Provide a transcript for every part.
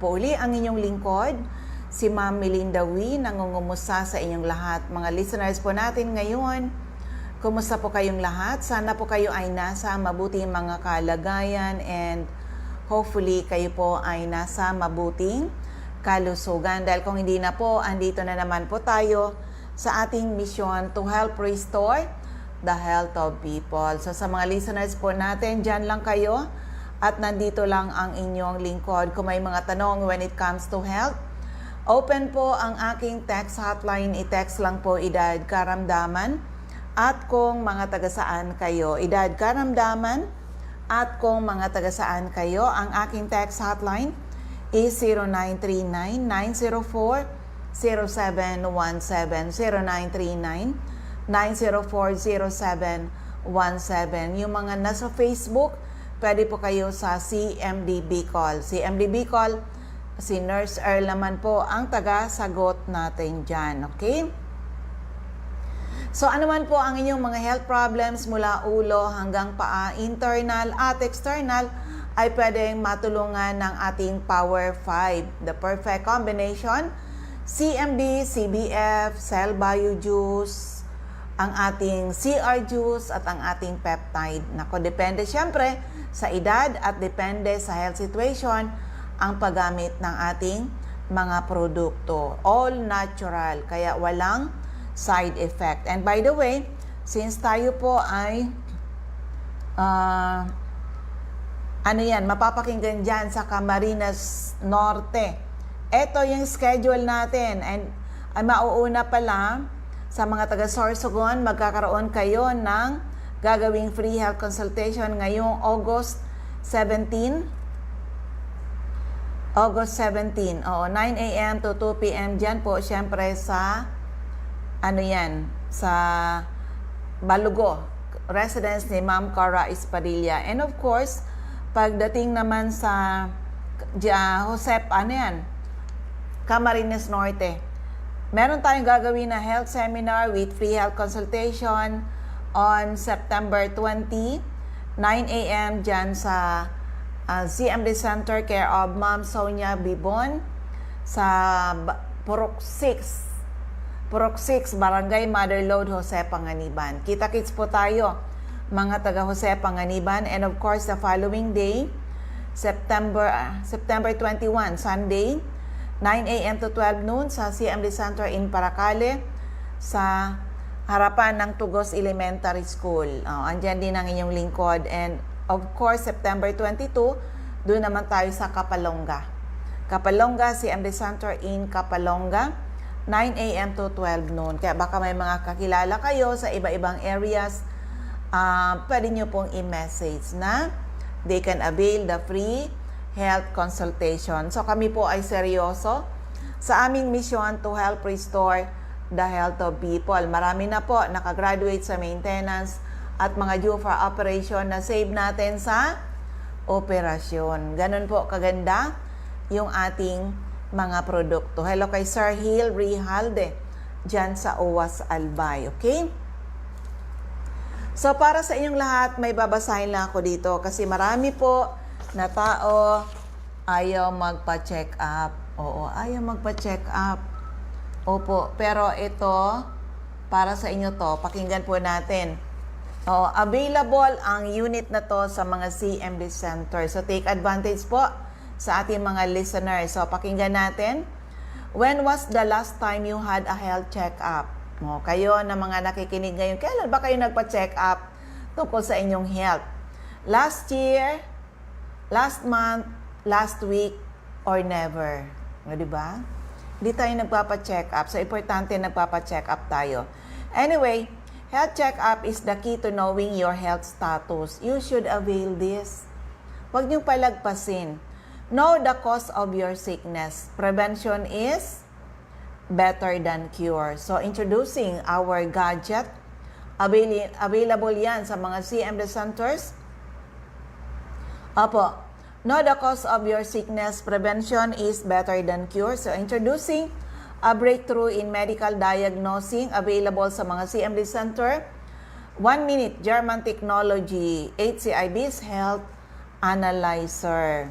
Po uli ang inyong lingkod, si Ma'am Melinda Wee, nangungumusta sa inyong lahat. Mga listeners po natin ngayon, kumusta po kayong lahat? Sana po kayo ay nasa mabuting mga kalagayan and hopefully kayo po ay nasa mabuting kalusugan. Dahil kung hindi na po, andito na naman po tayo sa ating mission to help restore the health of people. So sa mga listeners po natin, dyan lang kayo. At nandito lang ang inyong lingkod. Kung may mga tanong when it comes to health, open po ang aking text hotline. I-text lang po edad karamdaman. At kung mga taga-saan kayo, edad karamdaman. At kung mga taga-saan kayo, ang aking text hotline is 0939-904-0717. 0939-904-0717. Yung mga nasa Facebook, pwede po kayo sa CMDB call. CMDB call, si Nurse Earl naman po ang taga-sagot natin dyan. Okay? So ano man po ang inyong mga health problems mula ulo hanggang paa, internal at external, ay pwedeng matulungan ng ating Power 5. The perfect combination, CMD, CBF, Cell Bio Juice, ang ating CR Juice at ang ating peptide. Nako, depende syempre sa edad at depende sa health situation ang paggamit ng ating mga produkto. All natural, kaya walang side effect. And by the way, since tayo po ay mapapakinggan dyan sa Camarines Norte. Ito yung schedule natin and ay mauuna pala sa mga taga Sorsogon, magkakaroon kayo ng gagawing free health consultation ngayong August 17. August 17. 9 a.m. to 2 p.m. Diyan po, syempre sa sa Balugo, residence ni Ma'am Cara Espadilla. And of course, pagdating naman sa Camarines Norte, meron tayong gagawin na health seminar with free health consultation on September 20, 9 a.m. dyan sa CMD Center, care of Ma'am Sonia Bibon sa Purok 6, Barangay Motherlode, Jose Panganiban. Kita-kits po tayo, mga taga Jose Panganiban. And of course, the following day, September 21, Sunday, 9 a.m. to 12 noon sa CMD Center in Paracale sa harapan ng Tugos Elementary School. Andyan din ang inyong lingkod. And of course, September 22, doon naman tayo sa Kapalonga. CMD Center in Kapalonga, 9 a.m. to 12 noon. Kaya baka may mga kakilala kayo sa iba-ibang areas, pwede nyo pong i-message na they can avail the free health consultation. So kami po ay seryoso sa aming mission to help restore the health of people. Marami na po nakagraduate sa maintenance at mga due for operation na save natin sa operasyon. Ganun po kaganda yung ating mga produkto. Hello kay Sir Hill Rijalde dyan sa OWAS Albay. Okay? So para sa inyong lahat, may babasahin lang ako dito kasi marami po na tao ayaw magpa-check up. Oo, ayaw magpa-check up. Opo, pero ito, para sa inyo to, pakinggan po natin. Available ang unit na to sa mga CMD Center. So, take advantage po sa ating mga listeners. So, pakinggan natin. When was the last time you had a health check-up? Kayo na mga nakikinig ngayon, kailan ba kayo nagpa-check up tungkol sa inyong health? Last year, last month, last week, or never? Diba? Hindi tayo nagpapa-check up. So, importante nagpapa-check up tayo. Anyway, health check-up is the key to knowing your health status. You should avail this. Huwag niyong palagpasin. Know the cause of your sickness. Prevention is better than cure. So, introducing our gadget. Available yan sa mga CMD centers. Opo. Know the cause of your sickness. Prevention is better than cure. So, introducing a breakthrough in medical diagnosing available sa mga CMD Center. 1 minute German technology, HCIB's Health Analyzer.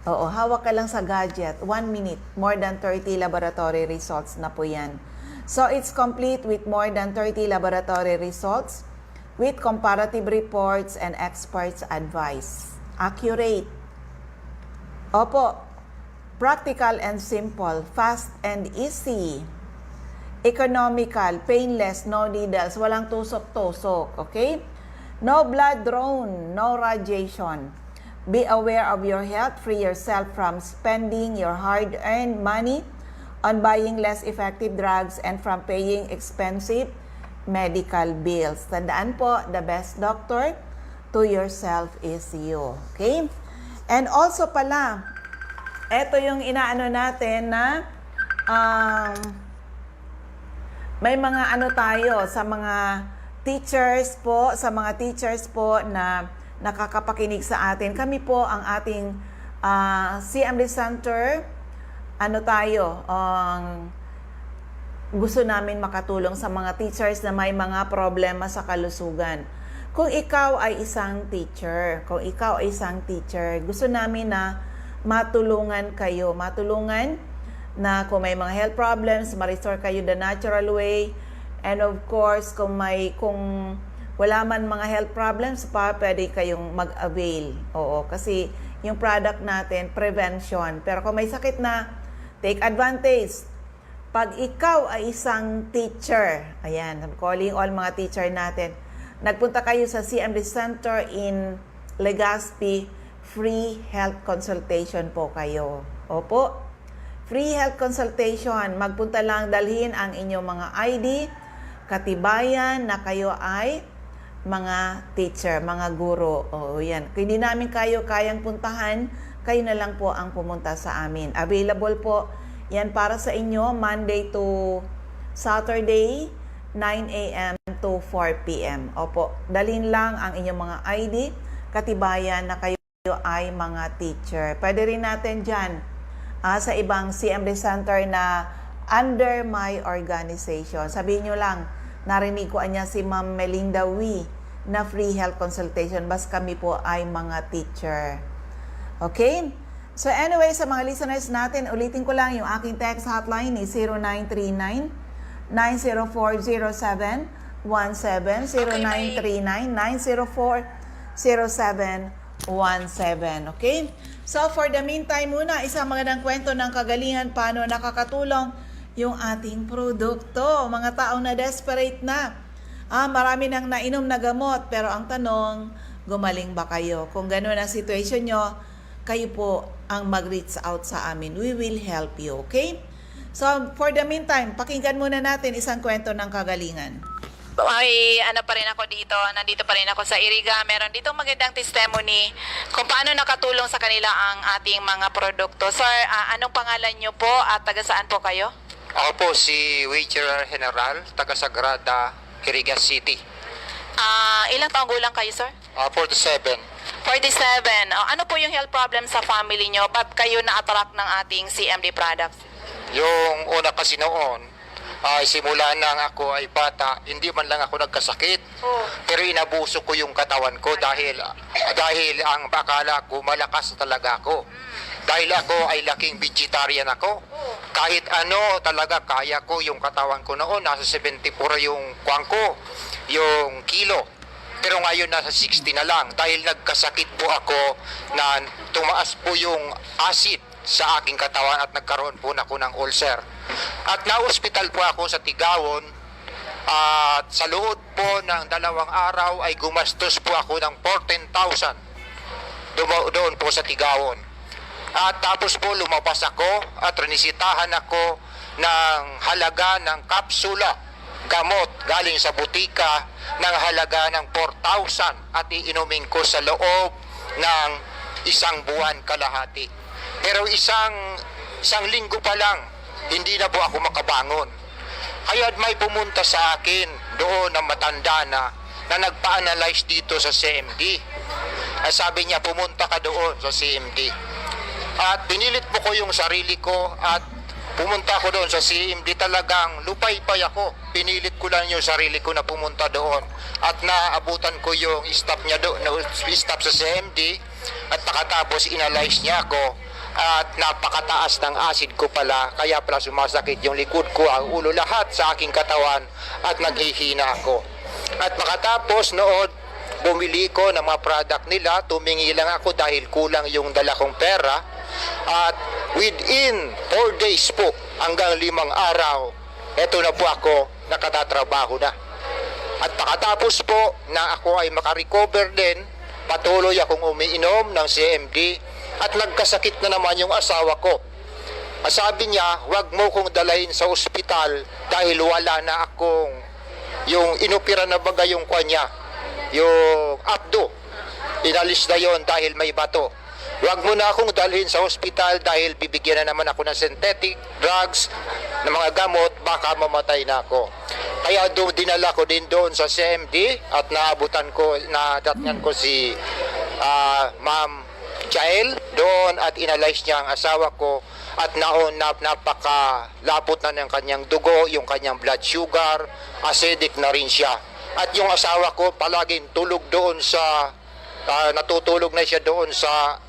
Oo, hawak ka lang sa gadget. 1 minute, more than 30 laboratory results na po yan. So, it's complete with more than 30 laboratory results with comparative reports and experts' advice. Accurate. Opo, practical and simple, fast and easy. Economical, painless, no needles, walang tusok-tusok, okay? No blood drawn, no radiation. Be aware of your health. Free yourself from spending your hard-earned money on buying less effective drugs and from paying expensive medical bills. Tandaan po, the best doctor to yourself is you. Okay? And also pala, ito yung inaano natin na may mga ano tayo sa mga teachers po na nakakapakinig sa atin. Kami po ang ating CMD Center, gusto namin makatulong sa mga teachers na may mga problema sa kalusugan. Kung ikaw ay isang teacher, gusto namin na matulungan kayo, na kung may mga health problems, ma-restore kayo the natural way. And of course, kung wala man mga health problems pa, pwede kayong mag-avail. Oo, kasi yung product natin, prevention. Pero kung may sakit na, take advantage. Pag ikaw ay isang teacher, ayan, I'm calling all mga teacher natin, nagpunta kayo sa CMD Center in Legazpi, free health consultation po kayo. Opo, free health consultation. Magpunta lang, dalhin ang inyong mga ID, katibayan na kayo ay mga teacher, mga guro. O yan. Kung hindi namin kayo kayang puntahan, kayo na lang po ang pumunta sa amin. Available po yan para sa inyo Monday to Saturday, 9 a.m. to 4 p.m. Opo, dalhin lang ang inyong mga ID, katibayan na kayo ay mga teacher. Pwede rin natin dyan sa ibang CMD Center na under my organization. Sabihin nyo lang, narinig ko niya si Ma'am Melinda Wee na free health consultation. Bas kami po ay mga teacher. Okay? So anyway, sa mga listeners natin, ulitin ko lang yung aking text hotline ni 0939-904-0717, 0939-904-0717. Okay? So for the meantime muna, isang magandang kwento ng kagalingan paano nakakatulong yung ating produkto. Mga taong na desperate na. Marami nang nainom na gamot, pero ang tanong, gumaling ba kayo? Kung gano'n ang situation nyo, kayo po ang mag-reach out sa amin. We will help you, okay? So, for the meantime, pakinggan muna natin isang kwento ng kagalingan. Ay, ano pa rin ako dito, nandito pa rin ako sa Iriga. Meron dito magandang testimony kung paano nakatulong sa kanila ang ating mga produkto. Sir, anong pangalan nyo po at taga saan po kayo? Ako po si Waiter General, taga Sagrada, Iriga City. Ilang taong gulang kayo, sir? 47. 47. Ano po yung health problem sa family nyo? Ba't kayo na-attract ng ating CMD products? Yung una kasi noon, simula nang ako ay bata, hindi man lang ako nagkasakit. Pero inabuso ko yung katawan ko dahil ang akala ko malakas talaga ako. Dahil ako ay laking vegetarian ako. Kahit ano talaga kaya ko yung katawan ko noon. Nasa 74 yung kuwang ko, yung kilo. Pero ngayon nasa 60 na lang. Dahil nagkasakit po ako na tumaas po yung acid sa aking katawan at nagkaroon po na ako ng ulcer. At na-hospital po ako sa Tigawon. At sa loob po ng 2 araw ay gumastos po ako ng 14,000 doon po sa Tigawon. At tapos po lumabas ako at rinisitahan ako ng halaga ng kapsula gamot galing sa butika ng halaga ng 4,000 at iinumin ko sa loob ng 1 buwan kalahati. Pero isang linggo pa lang, hindi na po ako makabangon. Kaya may pumunta sa akin doon na matanda na nagpa-analyze dito sa CMD. At sabi niya, pumunta ka doon sa CMD. At pinilit mo ko yung sarili ko at pumunta ako doon sa CMD. Talagang lupay-pay ako. Pinilit ko lang yung sarili ko na pumunta doon. At naabutan ko yung staff niya doon, staff sa CMD. At nakatapos, inalyze niya ako. at napakataas ng acid ko pala, kaya pala sumasakit yung likod ko, ang ulo, lahat sa aking katawan at naghihina ako. At makatapos noon, bumili ko ng mga product nila, tumingi lang ako dahil kulang yung dala kong pera, at within 4 days po hanggang 5 araw, eto na po ako, nakatatrabaho na. At pakatapos po na ako ay makarecover din, patuloy akong umiinom ng CMD at nagkasakit na naman yung asawa ko. Sabi niya, wag mo kong dalahin sa ospital dahil wala na akong yung inopera na bagay yung kanya, yung abdo. Inalis na yon dahil may bato. Wag mo na akong dalhin sa ospital dahil bibigyan na naman ako ng synthetic drugs, ng mga gamot, baka mamatay na ako. Kaya dinala ko din doon sa CMD at nadatnan ko si Ma'am Jael doon at inalayas niya ang asawa ko at napakalapot na ng kanyang dugo, yung kanyang blood sugar, acidic na rin siya. At yung asawa ko palaging tulog doon sa, natutulog na siya doon sa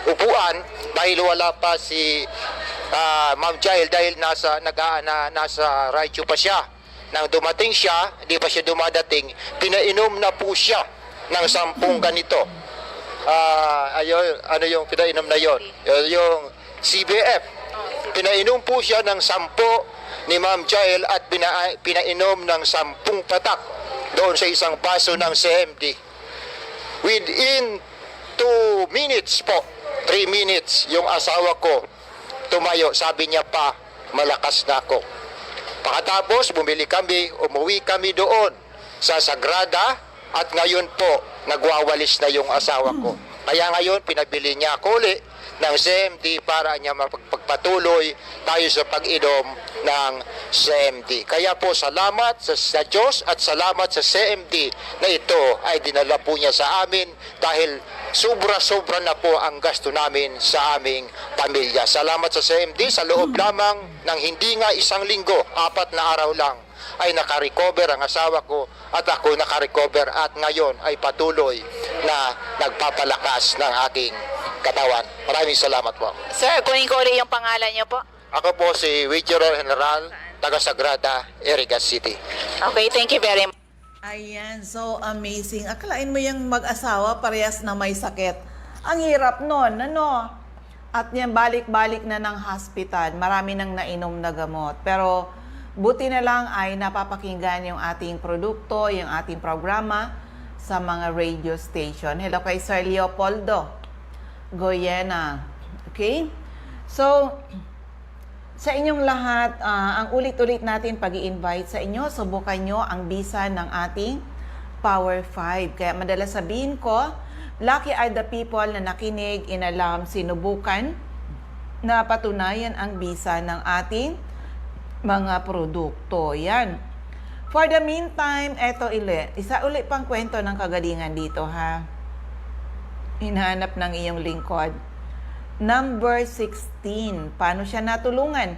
upuan dahil wala pa si Ma'am Jael dahil nasa Raichu pa siya. Nang dumating siya, hindi pa siya dumadating, pinainom na po siya ng 10 ganito. Ano yung pinainom na yon? Yung CBF. Pinainom po siya ng 10 ni Ma'am Jael at pinainom ng 10 patak doon sa isang baso ng CMD. Within 2 minutes po, 3 minutes, yung asawa ko tumayo. Sabi niya pa, malakas na ako. Pakatapos, umuwi kami doon sa Sagrada at ngayon po, nagwawalis na yung asawa ko. Kaya ngayon, pinabili niya ako ulit ng CMD para niya mapagpatuloy tayo sa pag-inom ng CMD. Kaya po, salamat sa Diyos at salamat sa CMD na ito ay dinala po niya sa amin dahil sobra-sobra na po ang gasto namin sa aming pamilya. Salamat sa CMD, sa loob lamang ng hindi nga 1 linggo, 4 na araw lang, ay nakarecover ang asawa ko at ako nakarecover at ngayon ay patuloy na nagpapalakas ng aking katawan. Maraming salamat po. Sir, kunin ko ulit yung pangalan niyo po. Ako po si Regional General, taga Sagrada, Iriga City. Okay, thank you very much. Ayan, so amazing. Akalain mo yung mag-asawa parehas na may sakit. Ang hirap nun, ano? At yan, balik-balik na ng hospital. Marami nang nainom na gamot. Pero buti na lang ay napapakinggan yung ating produkto, yung ating programa sa mga radio station. Hello kay Sir Leopoldo Goyena. Okay? So, sa inyong lahat, ang ulit-ulit natin pag-i-invite sa inyo, subukan nyo ang bisa ng ating Power 5. Kaya madalas sabihin ko, lucky are the people na nakinig, inalam, sinubukan, na patunayan ang bisa ng ating mga produkto. Yan. For the meantime, eto isa ulit pang kwento ng kagalingan dito, ha? Hinahanap ng iyong lingkod. Number 16. Paano siya natulungan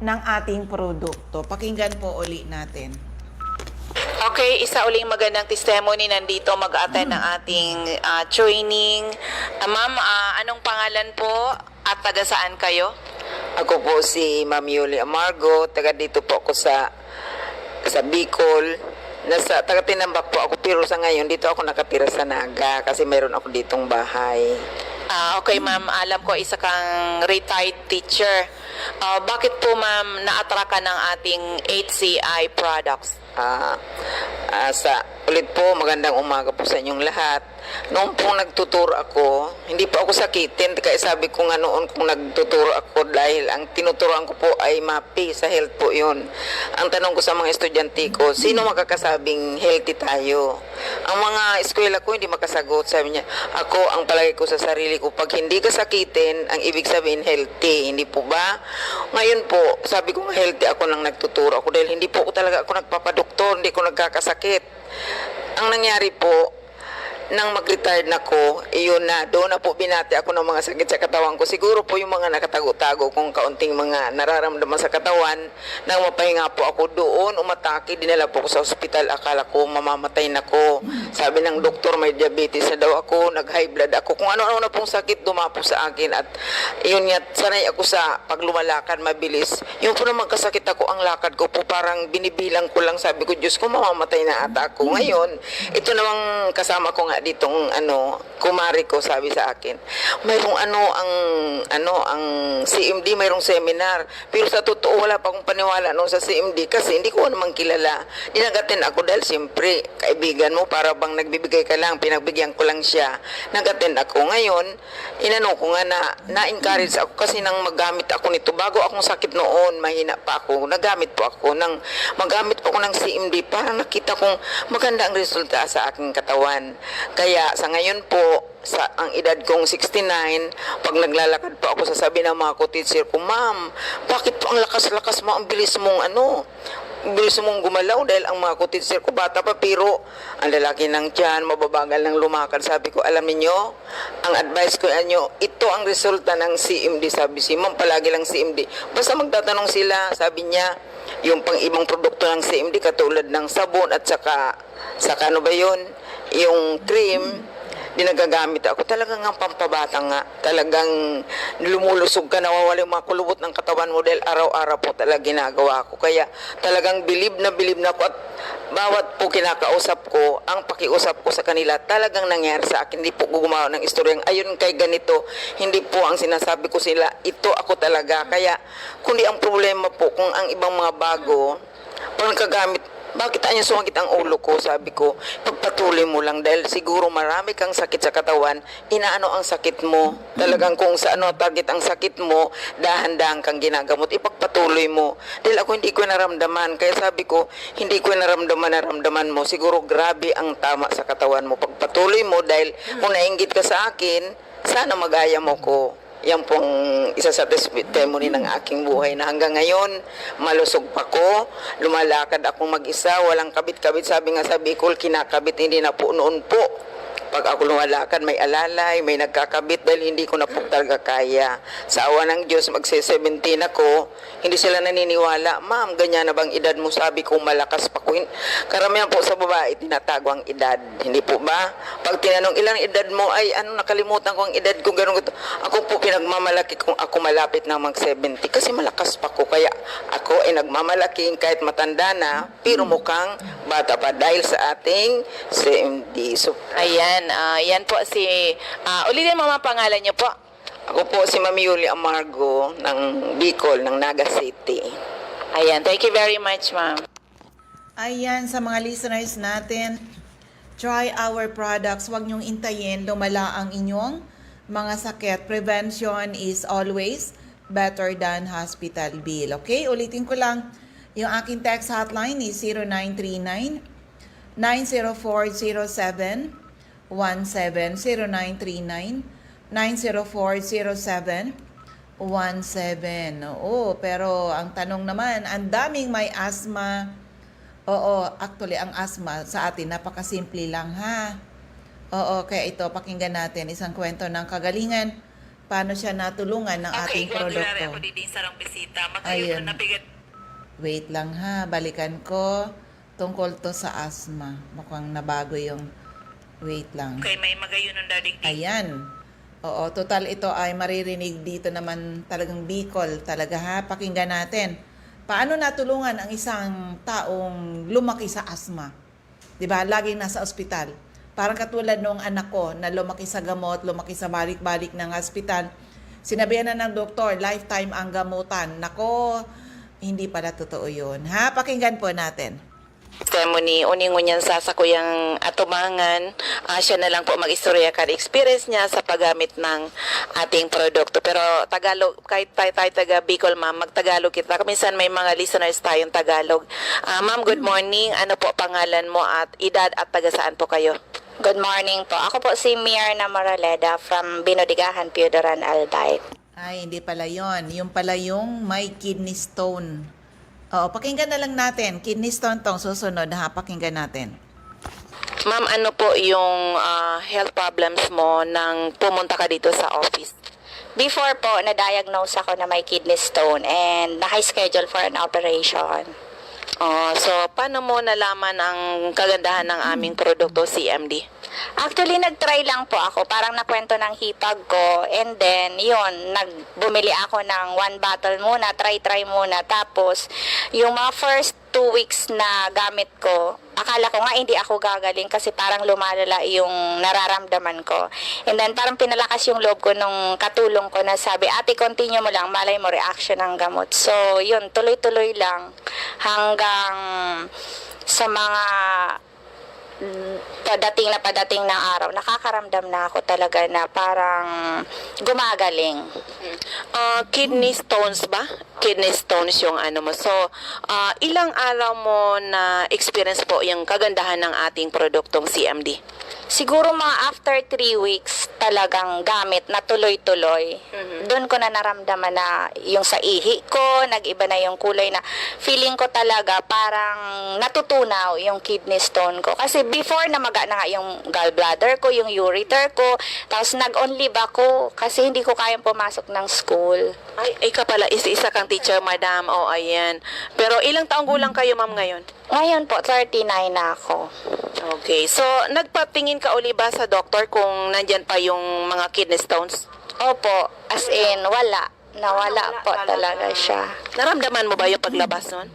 ng ating produkto? Pakinggan po uli natin. Okay, isa uling magandang testimony nandito mag-attend ng ating training. Ma'am, anong pangalan po at taga saan kayo? Ako po si Ma'am Yuli Amargo, taga dito po ako sa Bicol. Taga Tinambak po ako, pero sa ngayon dito ako nakatira sa Naga kasi mayroon ako ditong bahay. Okay ma'am, alam ko isa kang retired teacher. Bakit po ma'am na-attract ka ng ating HCI products? Ulit po, magandang umaga po sa inyong lahat. Noong pong nagtuturo ako, hindi po ako sakitin, kaya sabi ko nga noon kung nagtuturo ako dahil ang tinuturoan ko po ay MAPI, sa health po yun. Ang tanong ko sa mga estudyante ko, sino makakasabing healthy tayo? Ang mga eskwela ko hindi makasagot, sabi niya, ako ang palagi ko sa sarili ko, pag hindi ka sakitin, ang ibig sabihin healthy, hindi po ba? Ngayon po, sabi ko nga healthy ako nang nagtuturo ako dahil hindi po ako talaga ako nagpapadoktor, hindi ko nagkakasakit. Ang nangyari po, nang mag-retired na ko, iyon na, doon na po binati ako ng mga sakit sa katawan ko. Siguro po yung mga nakatago-tago kung kaunting mga nararamdaman sa katawan, nang mapahinga po ako doon, umatake, dinala po ako sa ospital, akala ko mamamatay na ko. Sabi ng doktor, may diabetes na daw ako, nag-high blood ako, kung ano-ano na pong sakit dumapo sa akin. At yun nga, sanay ako sa paglumalakad mabilis. Yung po naman kasakit ako, ang lakad ko po parang binibilang ko lang, sabi ko, Diyos ko, mamamatay na ata ako. Ngayon, ito namang kasama ko nga ditong kumari ko, sabi sa akin, mayroong ang CMD, mayroong seminar, pero sa totoo wala pa akong paniwala sa CMD kasi hindi ko naman kilala. Dinagatin ako dahil siyempre kaibigan mo, para bang nagbibigay ka lang, pinagbigyan ko lang siya. Nagatin ako. Ngayon, inano ko nga na-encourage ako kasi nang magamit ako nito, bago akong sakit noon, mahina pa ako, nagamit po ako magamit po ako ng CMD, para nakita kong maganda ang resulta sa aking katawan. Kaya sa ngayon po, ang edad kong 69, pag naglalakad po ako, sasabi ng mga ko-teacher ko, ma'am, bakit po ang lakas-lakas mo, ang bilis mong bilis mong gumalaw, dahil ang mga ko-teacher ko bata pa, pero ang lalaki ng tiyan, mababagal ng lumakad. Sabi ko, alam niyo, ang advice ko inyo, ito ang resulta ng CMD. Sabi si ma'am, palagi lang CMD. Basta magtatanong sila, sabi niya, yung pang ibang produkto ng CMD, katulad ng sabon at saka ano ba yun, yung cream, dinagagamit ako. Talagang ang pampabata nga. Talagang lumulusog ka, nawawala yung mga kulubot ng katawan mo dahil araw-araw po talaga ginagawa ko. Kaya talagang bilib na ako, at bawat po kinakausap ko, ang pakiusap ko sa kanila, talagang nangyari sa akin. Hindi po gumawa ng istoryang ayun kay ganito. Hindi po ang sinasabi ko sila, ito ako talaga. Kaya kundi ang problema po, kung ang ibang mga bago, pag nagkagamit, bakit anya sumakit ang ulo ko? Sabi ko, pagpatuloy mo lang, dahil siguro marami kang sakit sa katawan, inaano ang sakit mo. Talagang kung sa target ang sakit mo, dahan-dahan kang ginagamot, ipagpatuloy mo. Dahil ako hindi ko naramdaman, kaya sabi ko, hindi ko naramdaman mo, siguro grabe ang tama sa katawan mo. Pagpatuloy mo, dahil kung nainggit ka sa akin, sana magaya mo ko. Yan pong isa sa testimony ng aking buhay, na hanggang ngayon malusog pa ko, lumalakad akong mag-isa, walang kabit-kabit. Sabi nga sa Bicol, kinakabit, hindi na po noon po. Pag ako lumalakad, may alalay, may nagkakabit, dahil hindi ko na po talaga kaya. Sa awa ng Diyos, magse-17 ako, hindi sila naniniwala, ma'am, ganyan na bang edad mo? Sabi ko, malakas pa ko. Karamihan po sa babae, tinatago ang edad. Hindi po ba? Pag tinanong, ilang edad mo? Ay, nakalimutan ko ang edad ko, ganun. Ako po, pinagmamalaki kung ako malapit na mag-70, kasi malakas pa ko. Kaya ako ay nagmamalaki kahit matanda na, pero mukhang bata pa dahil sa ating CMD. So, Ayan, yan po ulitin mo mga pangalan niyo po. ako po si Mami Yuli Amargo ng Bicol, ng Naga City. Ayan, thank you very much, ma'am. Ayan, sa mga listeners natin, try our products. Huwag niyong intayin, lumala ang inyong mga sakit. Prevention is always better than hospital bill. Okay, ulitin ko lang. Yung aking text hotline is 0939 9040717 0939 9040717. Oo, pero ang tanong naman, ang daming may asthma. Oo, actually, ang asthma sa atin, napakasimple lang, ha? Oo, kaya ito, pakinggan natin isang kwento ng kagalingan. Paano siya natulungan ng ating produkto. Ayun. Wait lang, ha? Balikan ko. Tungkol to sa asthma. Mukhang nabago yung... Wait lang. Okay, may magayunon dadig dito. Ayan. Oo, total ito ay maririnig dito naman talagang Bicol talaga, ha? Pakinggan natin. Paano natulungan ang isang taong lumaki sa asthma? 'Di ba? Laging nasa ospital. Parang katulad nung anak ko na lumaki sa gamot, lumaki sa balik-balik ng ospital. Sinabihan na ng doktor, lifetime ang gamutan. Nako, hindi pala totoo 'yun. Ha? Pakinggan po natin. Testimony, uning-unyan sa kuyang atumangan, siya na lang po mag-istorya ka experience niya sa paggamit ng ating produkto. Pero Tagalog, kahit tayo taga Bicol, ma'am, mag-Tagalog kita. Minsan may mga listeners tayong Tagalog. Ma'am, good morning. Ano po pangalan mo at edad at taga saan po kayo? Good morning po. Ako po si Mirna Moraleda from Binodigahan, Piodoran, Albay. Ay, hindi pala yon. Yung pala yung may kidney stone. Oo, pakinggan na lang natin. Kidney stone tong susunod, ha? Pakinggan natin. Ma'am, ano po yung health problems mo nang pumunta ka dito sa office? Before po, na-diagnose ako na may kidney stone and naka-schedule for an operation. So, paano mo nalaman ang kagandahan ng aming produkto, CMD? Actually, nag-try lang po ako. Parang nakwento ng hipag ko. And then, yun, bumili ako ng 1 bottle muna. Try muna. Tapos, yung mga first 2 weeks na gamit ko, akala ko nga hindi ako gagaling kasi parang lumalala yung nararamdaman ko. And then, parang pinalakas yung loob ko nung katulong ko na sabi, ate, continue mo lang. Malay mo, reaction ng gamot. So, yun, tuloy-tuloy lang hanggang sa mga padating ng araw, nakakaramdam na ako talaga na parang gumagaling. Kidney stones ba? Kidney stones yung ano mo. So, ilang araw mo na experience po yung kagandahan ng ating produktong CMD? Siguro mga after 3 weeks talagang gamit na tuloy-tuloy. Doon ko na naramdaman na yung sa ihi ko, nag-iba na yung kulay na feeling ko talaga parang natutunaw yung kidney stone ko. Kasi before namaga na nga yung gallbladder ko, yung ureter ko, tapos nag-on leave ako kasi hindi ko kayang pumasok ng school. Ay ka pala, isa kang teacher, madam. O, ayan. Pero ilang taong gulang kayo, ma'am, ngayon? Ngayon po, 39 na ako. Okay. So, nagpatingin ka uli ba sa doktor kung nandyan pa yung mga kidney stones? Opo, as in, wala. Nawala po talaga siya. Naramdaman mo ba yung paglabas nun?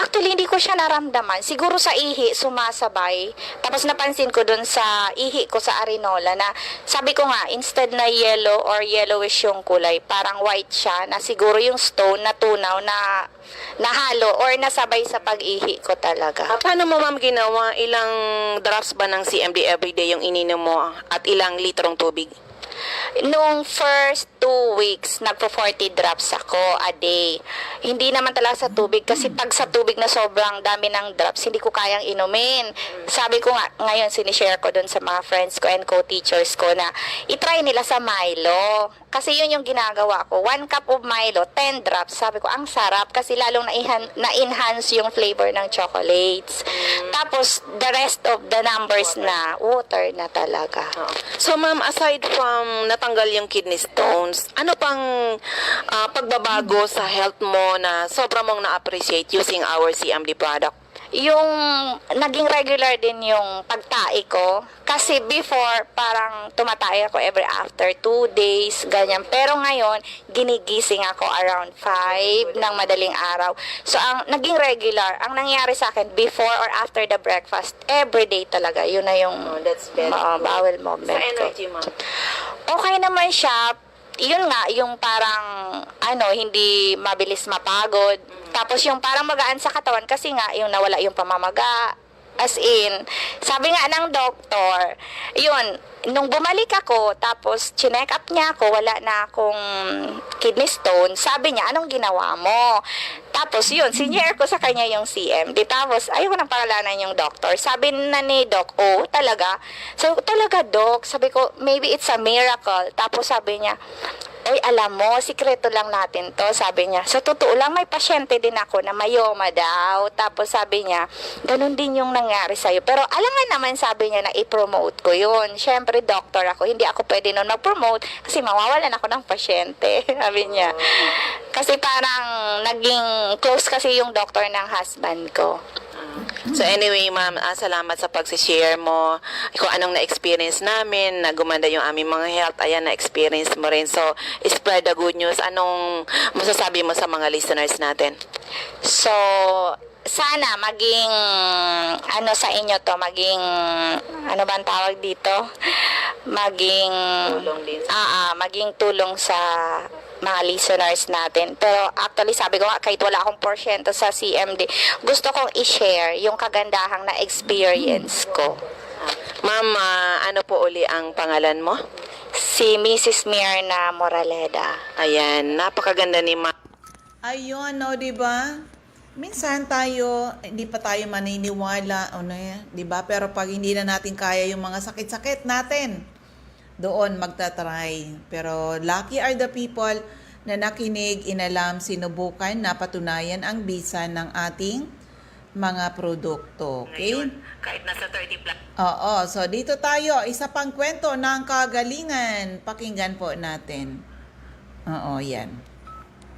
Actually, hindi ko siya naramdaman. Siguro sa ihi, sumasabay. Tapos napansin ko dun sa ihi ko sa Arinola na sabi ko nga, instead na yellow or yellowish yung kulay, parang white siya na siguro yung stone na tunaw na nahalo or nasabay sa pag-ihi ko talaga. Paano mo, ma'am, ginawa? Ilang drops ba ng CMD everyday yung ininom mo at ilang litrong tubig? Nung first 2 weeks, nagpo-40 drops ako a day. Hindi naman talaga sa tubig kasi pag sa tubig na sobrang dami ng drops, hindi ko kayang inumin. Sabi ko nga, ngayon sinishare ko dun sa mga friends ko and co-teachers ko na itry nila sa Milo. Kasi yun yung ginagawa ko. 1 cup of Milo, 10 drops. Sabi ko, ang sarap kasi lalong na-enhance yung flavor ng chocolates. Tapos, the rest of the numbers na, water na talaga. So, ma'am, aside from natanggal yung kidney stones, ano pang pagbabago sa health mo na sobra mong na-appreciate using our CMD product? Yung naging regular din yung pagtae ko. Kasi before, parang tumatay ako every after 2 days, ganyan. Pero ngayon, ginigising ako around 5 ng madaling araw. So, ang naging regular, ang nangyari sa akin, before or after the breakfast, everyday talaga. Yun na yung That's very bowel movement Sa ko. energy, ma'am? Okay naman siya. Yun nga, yung parang, hindi mabilis mapagod. Tapos yung parang magaan sa katawan kasi nga, yung nawala yung pamamaga. As in, sabi nga ng doktor, yun, nung bumalik ako, tapos chinek up niya ako, wala na akong kidney stone, sabi niya, anong ginawa mo? Tapos yun, sinare ko sa kanya yung CMD. Tapos, ayaw ko nang pangalanan yung doktor. Sabi na ni Doc, oh, talaga? Sabi ko, talaga, Doc? Sabi ko, maybe it's a miracle. Tapos sabi niya, oy, alam mo, sikreto lang natin to, sabi niya. Sa totoo lang, may pasyente din ako na mayoma daw. Tapos sabi niya, ganun din yung nangyari sa'yo. Pero alam nga naman, sabi niya, na i-promote ko yun. Siyempre, doctor ako. Hindi ako pwede nun mag-promote kasi mawawalan ako ng pasyente, sabi niya. Kasi parang naging close kasi yung doctor ng husband ko. So anyway, ma'am, salamat sa pag-share mo kung anong na-experience namin, na gumanda yung aming mga health, ayan, na-experience mo rin. So, spread the good news. Anong masasabi mo sa mga listeners natin? So, sana maging sa inyo to, maging ano ba ang tawag dito? Maging Tulong din maging tulong sa mga listeners natin. Pero actually, sabi ko nga, kahit wala akong porsyento sa CMD, gusto kong i-share yung kagandahang na experience ko. Ma'am, ano po uli ang pangalan mo? Si Mrs. Mirna Moraleda. Ayan, napakaganda ni ma'am. Ayun, no, di ba? Minsan tayo, hindi pa tayo maniniwala, di ba? Pero pag hindi na natin kaya yung mga sakit-sakit natin, doon magta-try. Pero lucky are the people na nakinig, inalam, sinubukan, napatunayan ang bisa ng ating mga produkto. Okay? Kahit nasa 30 plus. Oo, so dito tayo, isa pang kwento ng kagalingan. Pakinggan po natin. Oo, yan.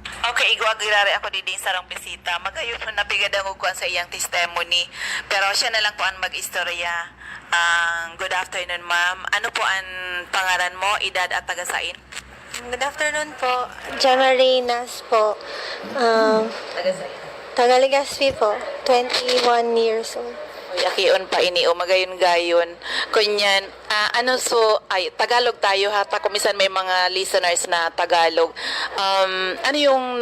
Okay, iguagirari ako din sa rong bisita. Magayon mo nabigadang uguan sa iyang testimony. Pero siya na lang po ang mag-istorya. Good afternoon, ma'am. Ano po ang pangalan mo, edad at tagasain? Good afternoon po. Gemma Reynas po. Tagasain. Taga Legazpi po. 21 years old. Yakion pa ini o magayon gayon. Kunyan, Tagalog tayo ha. Kumisan may mga listeners na Tagalog. Ano yung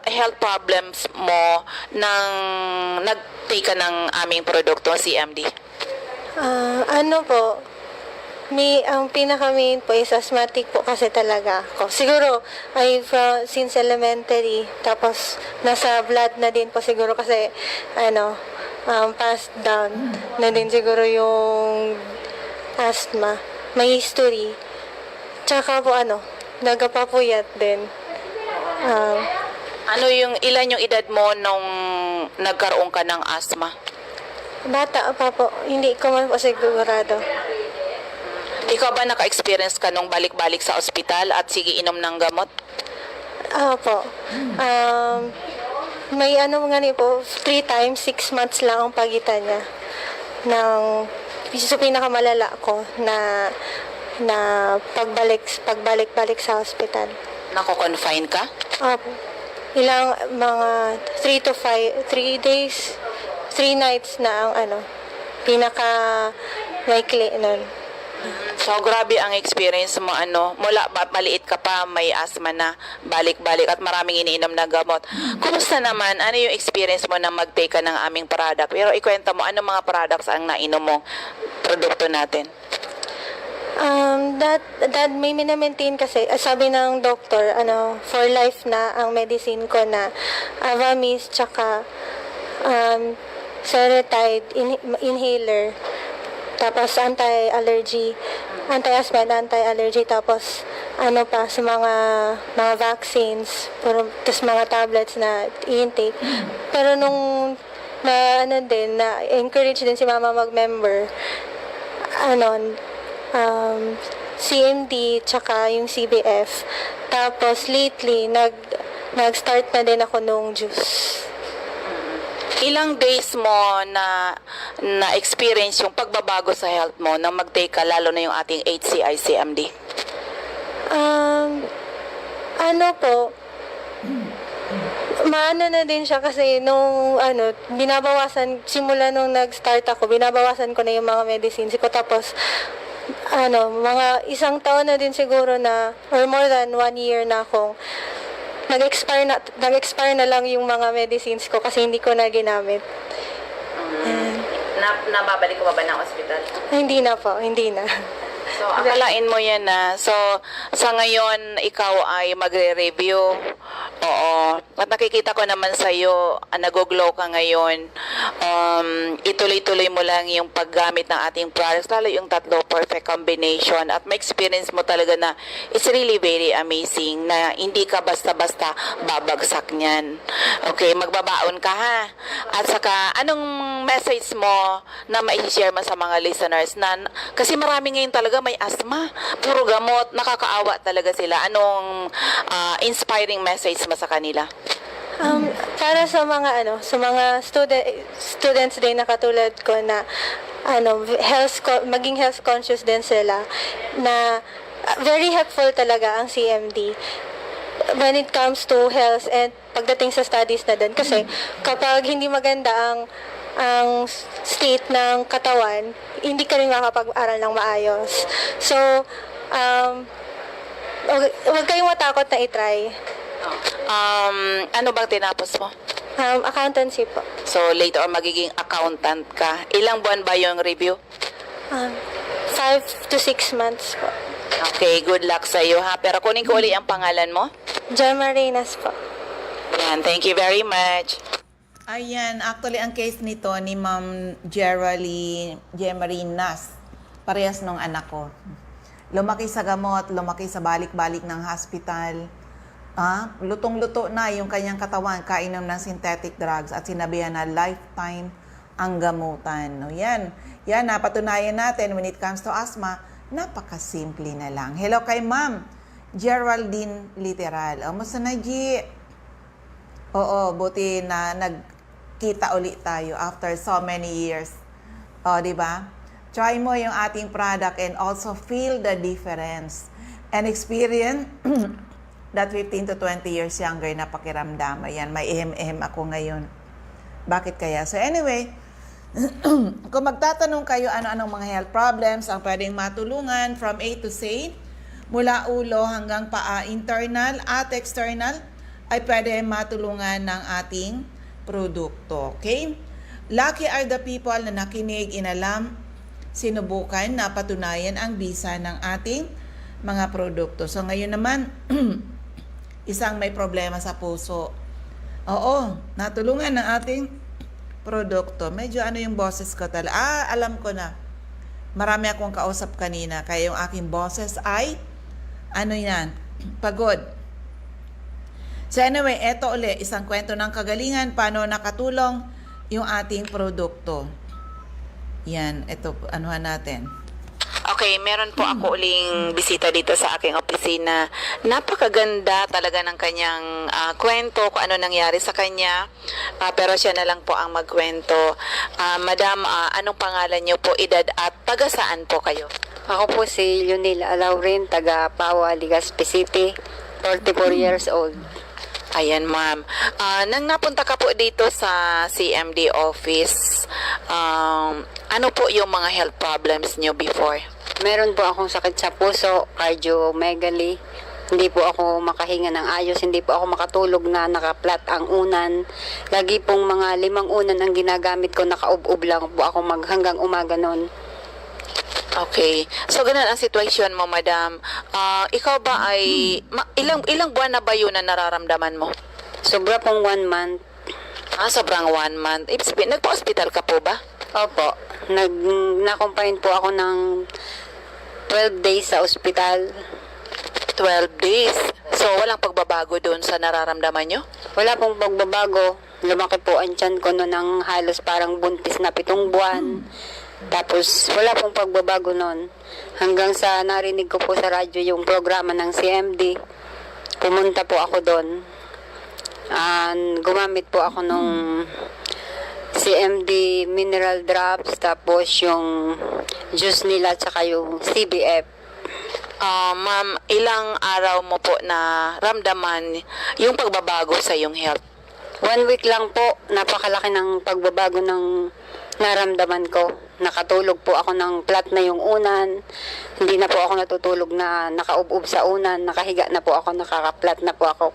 health problems mo nang nag-take ka ng aming produkto, CMD? Ano po? Ang pinaka-main po is asthmatic po kasi talaga ako. Siguro, since elementary, tapos nasa blood na din po siguro kasi, passed down na din siguro yung asthma. May history. Tsaka po, nagapapuyat din. Ilan yung edad mo nung nagkaroon ka ng asthma? Bata pa po. Hindi ko man po sigurado. Ikaw ba naka-experience ka nung balik-balik sa ospital at sige inom ng gamot? Opo. May po, 3 times, 6 months lang ang pagitan niya. So, pinakamalala ko na pagbalik-balik sa hospital. Nako-confine ka? Opo. Mga 3 to 5, 3 days, 3 nights na ang pinaka-likely nun. So, grabe ang experience mo, mula maliit ka pa, may asthma na, balik-balik at maraming iniinom na gamot. Kumusta naman? Ano yung experience mo na mag-take ka ng aming product? Pero ikwenta mo, ano mga products ang nainom mo, produkto natin? That may minamaintain kasi, sabi ng doctor, for life na ang medicine ko na Avamis, tsaka Seretide inhaler. Tapos anti-allergy, anti-asthma, anti-allergy, tapos sa mga vaccines, tapos mga tablets na i-intake. Pero nung na-encourage din si mama mag-member, CMD, tsaka yung CBF. Tapos lately, nag-start na din ako nung juice. Ilang days mo na experience yung pagbabago sa health mo nang mag-take ka, lalo na yung ating HCI CMD? Maano na din siya kasi nung binabawasan, simula nung nag-start ako, binabawasan ko na yung mga medicines ko. Tapos mga 1 taon na din siguro na, or more than 1 year na akong nag-expire na lang yung mga medicines ko kasi hindi ko na ginamit. Nababalik ko ba ng ospital? Hindi na po, hindi na. So, akalain mo yan na. So, sa ngayon, ikaw ay magre-review. Oo. At nakikita ko naman sa'yo, nag-glow ka ngayon. Ituloy-tuloy mo lang yung paggamit ng ating products, lalo yung tatlo, perfect combination. At may experience mo talaga na it's really very amazing na hindi ka basta-basta babagsak niyan. Okay, magbabaon ka ha. At saka, anong message mo na ma-share mo sa mga listeners na, kasi marami ngayon talaga may asthma, puro gamot, nakakaawa talaga sila. Anong inspiring message mo sa kanila? Para sa mga students din na katulad ko na maging health conscious din sila, na very helpful talaga ang CMD when it comes to health and pagdating sa studies na din. Kasi kapag hindi maganda ang state ng katawan, hindi ka rin makakapag-aral ng maayos. So, huwag kayong matakot na itry. Ano bang tinapos mo? Accountancy po. So, later on magiging accountant ka. Ilang buwan ba yung review? 5 to 6 months po. Okay, good luck sa iyo ha. Pero kunin ko uli ang pangalan mo. Gemma Reynas po. Yan, thank you very much. Ayan, actually ang case nito ni Ma'am Gemarie Nas, parehas nung anak ko. Lumaki sa gamot, lumaki sa balik-balik ng hospital. lutong-luto na yung kanyang katawan, kainom ng synthetic drugs at sinabihan na lifetime ang gamutan. No, yan, napatunayan natin when it comes to asthma, napakasimple na lang. Hello kay Ma'am Geraldine Literal. O, musta na, G? Oo, buti na nagkita ulit tayo after so many years. O, di ba? Try mo yung ating product and also feel the difference and experience that 15 to 20 years younger na pakiramdam. Ayan, may ehem-ehem ako ngayon. Bakit kaya? So anyway, kung magtatanong kayo ano-anong mga health problems ang pwedeng matulungan from A to Z, mula ulo hanggang paa, internal at external, ay pwede matulungan ng ating produkto. Okay? Lucky are the people na nakinig, inalam, sinubukan, napatunayan ang bisa ng ating mga produkto. So ngayon naman, isang may problema sa puso. Oo, natulungan ng ating produkto. Medyo ano yung boses ko talaga. Alam ko na. Marami akong kausap kanina. Kaya yung aking boses ay, ano yan, pagod. So anyway, eto uli, isang kwento ng kagalingan, paano nakatulong yung ating produkto. Yan, ito, anuhan natin. Okay, meron po ako uling bisita dito sa aking opisina. Napakaganda talaga ng kanyang kwento, kung ano nangyari sa kanya. Pero siya na lang po ang magkwento. Madam, anong pangalan niyo po, edad at taga saan po kayo? Ako po si Leonila Alaurin, taga Pawa, Legazpi City, 44 years old. Ayan, ma'am. Nang napunta ka po dito sa CMD office, ano po yung mga health problems niyo before? Meron po akong sakit sa puso, cardiomegaly. Hindi po ako makahinga ng ayos, hindi po ako makatulog na nakaplat ang unan. Lagi pong mga 5 unan ang ginagamit ko, nakaub-ub lang po ako hanggang umaga noon. Okay. So, ganun ang situation mo, madam. Ikaw ba ay, ilang buwan na ba yun na nararamdaman mo? Sobra pong 1 month. Sobrang 1 month. Ibig sabihin, nagpa-hospital ka po ba? Opo. Na-confine po ako ng 12 days sa ospital. 12 days. So, walang pagbabago doon sa nararamdaman nyo? Wala pong pagbabago. Lumaki po ang tiyan ko noon ng halos parang buntis na 7 buwan. Tapos, wala pong pagbabago noon. Hanggang sa narinig ko po sa radyo yung programa ng CMD. Pumunta po ako doon. Gumamit po ako nung CMD mineral drops, tapos yung juice nila, tsaka yung CBF. Ma'am, ilang araw mo po na ramdaman yung pagbabago sa iyong health? 1 week lang po, napakalaki ng pagbabago ng naramdaman ko. Nakatulog po ako ng flat na yung unan. Hindi na po ako natutulog na nakaub-ub sa unan. Nakahiga na po ako, nakaka-flat na po ako.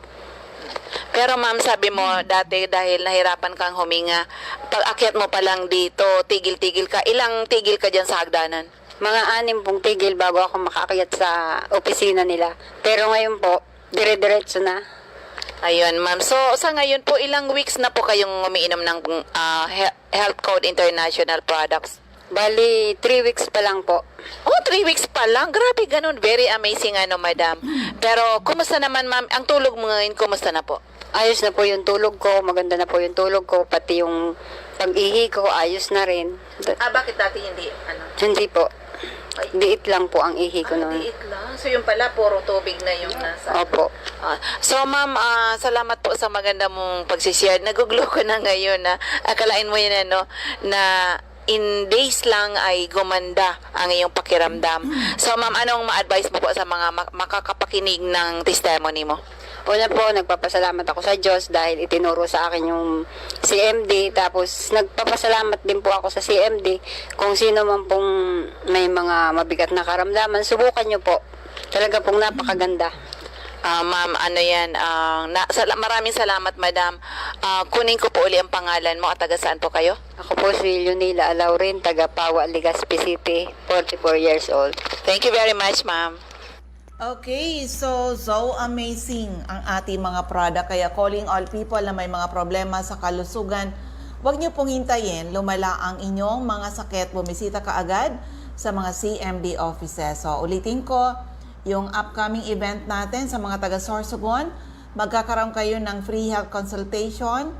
Pero ma'am, sabi mo dati dahil nahirapan kang huminga, pag akyat mo pa lang dito, tigil-tigil ka. Ilang tigil ka dyan sa hagdanan? Mga 6 pong tigil bago ako makaakyat sa opisina nila. Pero ngayon po, dire-diretso na. Ayun, ma'am. So, sa ngayon po, ilang weeks na po kayong umiinom ng Health Code International products? Bali, 3 weeks pa lang po. Oh, 3 weeks pa lang. Grabe, ganun. Very amazing, madam. Pero, kumusta naman, ma'am? Ang tulog mo ngayon, kumusta na po? Ayos na po yung tulog ko, maganda na po yung tulog ko, pati yung pag-ihi ko, ayos na rin. Bakit dati hindi, Hindi po. Diit lang po ang ihi ko noon. Diit lang. So, yung pala, puro tubig na yung nasa. Opo. So, ma'am, salamat po sa maganda mong pagsishare. Nagugulo ko na ngayon na akalain mo yun, na in days lang ay gumanda ang iyong pakiramdam. So, ma'am, anong ma-advise mo po sa mga makakapakinig ng testimony mo? Una po, nagpapasalamat ako sa Diyos dahil itinuro sa akin yung CMD. Tapos, nagpapasalamat din po ako sa CMD. Kung sino man pong may mga mabigat na karamdaman, subukan nyo po. Talaga pong napakaganda. Ma'am, maraming salamat, madam. Kunin ko po uli ang pangalan mo at taga saan po kayo? Ako po si Leonila Alaurin, taga Pawa, Legazpi City, 44 years old. Thank you very much, ma'am. Okay, so amazing ang ating mga product. Kaya calling all people na may mga problema sa kalusugan, huwag niyo pong hintayin, lumala ang inyong mga sakit. Bumisita ka agad sa mga CMD offices. So ulitin ko, yung upcoming event natin sa mga taga Sorsogon, magkakaroon kayo ng free health consultation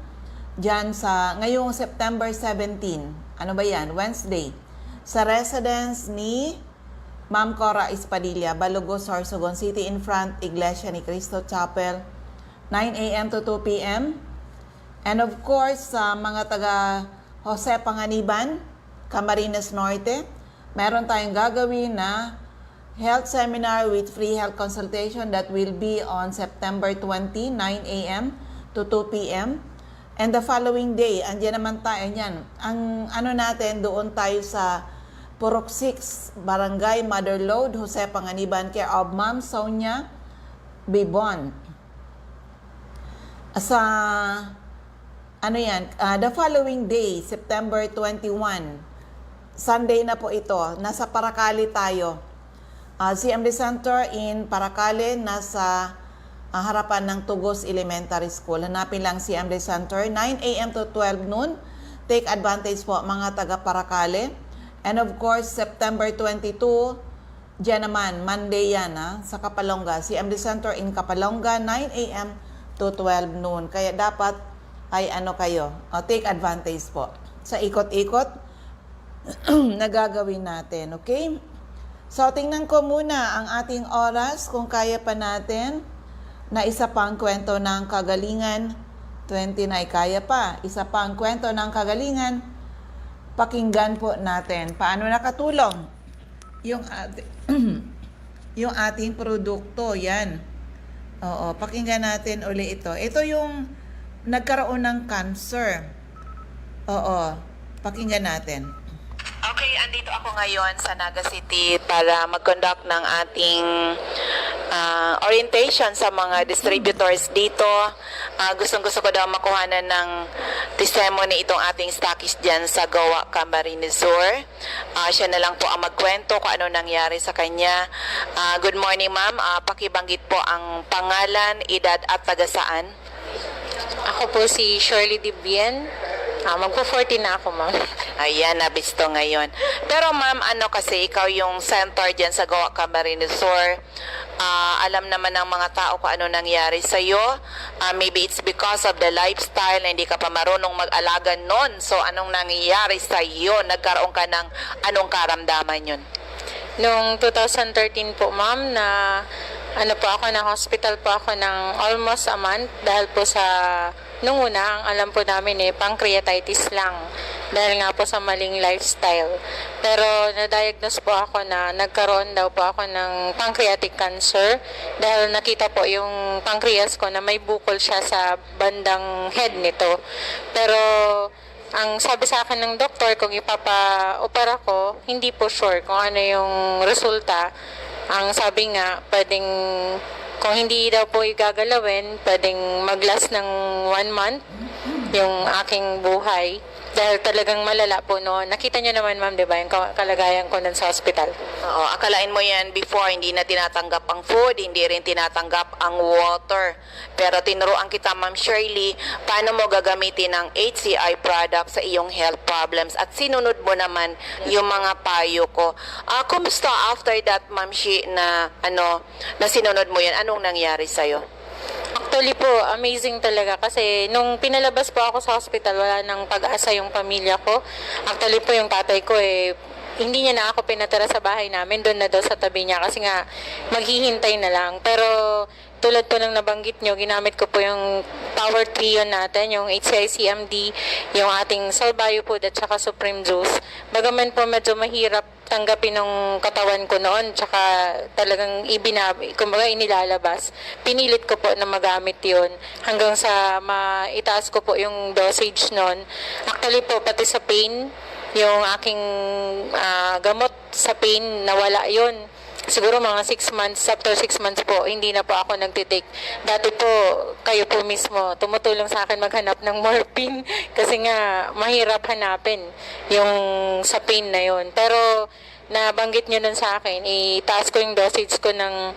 dyan sa ngayong September 17. Ano ba yan? Wednesday. Sa residence ni Ma'am Cora Espadilla, Balugo, Sorsogon City, in front Iglesia ni Cristo Chapel, 9 a.m. to 2 p.m. And of course, sa mga taga Jose Panganiban, Camarines Norte, meron tayong gagawin na health seminar with free health consultation that will be on September 20, 9 a.m. to 2 p.m. And the following day, andyan naman tayo niyan. Ang ano natin, doon tayo sa Purok 6, Barangay Mother Lode, Jose Panganiban, care of Ma'am Sonia Bibon. Sa, ano yan, the following day, September 21, Sunday na po ito, nasa Paracali tayo. CMD Center in Paracali, nasa harapan ng Tugos Elementary School. Hanapin lang CMD Center, 9 a.m. to 12 noon. Take advantage po mga taga Paracali. And of course, September 22, dyan naman, Monday yan sa Kapalonga. CMD Center in Kapalonga, 9 a.m. to 12 noon. Kaya dapat ay ano kayo, take advantage po sa ikot-ikot na gagawin natin. Okay? So, tingnan ko muna ang ating oras kung kaya pa natin na isa pang kwento ng kagalingan. 20 na kaya pa. Isa pang kwento ng kagalingan. Pakinggan po natin. Paano nakatulong yung yung ating produkto. Yan. Oo, pakinggan natin uli ito. Ito yung nagkaroon ng cancer. Oo, pakinggan natin. Okay, andito ako ngayon sa Naga City para mag-conduct ng ating orientation sa mga distributors dito. Gustong-gusto ko daw makuhanan ng testimony itong ating stockist dyan sa Goa, Camarines Sur. Siya na lang po ang magkwento kung ano nangyari sa kanya. Good morning, ma'am. Pakibanggit po ang pangalan, edad at taga saan. Ako po si Shirley Dibien. Magpo-40 na ako, ma'am. Ayan, nabisto ngayon. Pero ma'am, ano kasi, ikaw yung center dyan sa Goa, Camarines Sur. Alam naman ng mga tao kung ano nangyari sa'yo. Maybe it's because of the lifestyle na hindi ka pa marunong mag-alaga nun. So, anong nangyayari sa'yo? Nagkaroon ka ng anong karamdaman yun? Noong 2013 po, ma'am, na hospital po ako ng almost a month dahil po sa nung una, ang alam po namin pancreatitis lang dahil nga po sa maling lifestyle. Pero na-diagnose po ako na nagkaroon daw po ako ng pancreatic cancer dahil nakita po yung pancreas ko na may bukol siya sa bandang head nito. Pero ang sabi sa akin ng doktor, kung ipapa-opera ko, hindi po sure kung ano yung resulta. Ang sabi nga, kung hindi daw po igagalawin, pwedeng mag-last ng 1 month yung aking buhay. Dahil talagang malala po noon. Nakita niyo naman, ma'am, di ba, yung kalagayan ko nun sa hospital. Oo, akalain mo yan before, hindi na tinatanggap ang food, hindi rin tinatanggap ang water. Pero tinuruan kita, Ma'am Shirley, paano mo gagamitin ang HCI product sa iyong health problems at sinunod mo naman yung mga payo ko. Kumusta after that, Ma'am Shi, na sinunod mo yan? Anong nangyari sa'yo? Actually po, amazing talaga kasi nung pinalabas po ako sa hospital, wala nang pag-asa yung pamilya ko. Actually po yung tatay ko hindi niya na ako pinatira sa bahay namin, doon na daw sa tabi niya kasi nga maghihintay na lang. Pero tulad po ng nabanggit nyo, ginamit ko po yung Power Trio natin, yung HCI CMD, yung ating Salbayo Food at saka Supreme Juice. Bagaman po medyo mahirap tanggapin ng katawan ko noon, tsaka talagang inilalabas. Pinilit ko po na magamit yun hanggang sa maitaas ko po yung dosage noon. Actually po, pati sa pain, yung aking gamot sa pain, nawala yun. Siguro mga 6 months, after 6 months po, hindi na po ako nagtitake. Dati po, kayo po mismo, tumutulong sa akin maghanap ng morphine kasi nga, mahirap hanapin yung sa pain na yun. Pero, nabanggit nyo nun sa akin, itaas ko yung dosage ko ng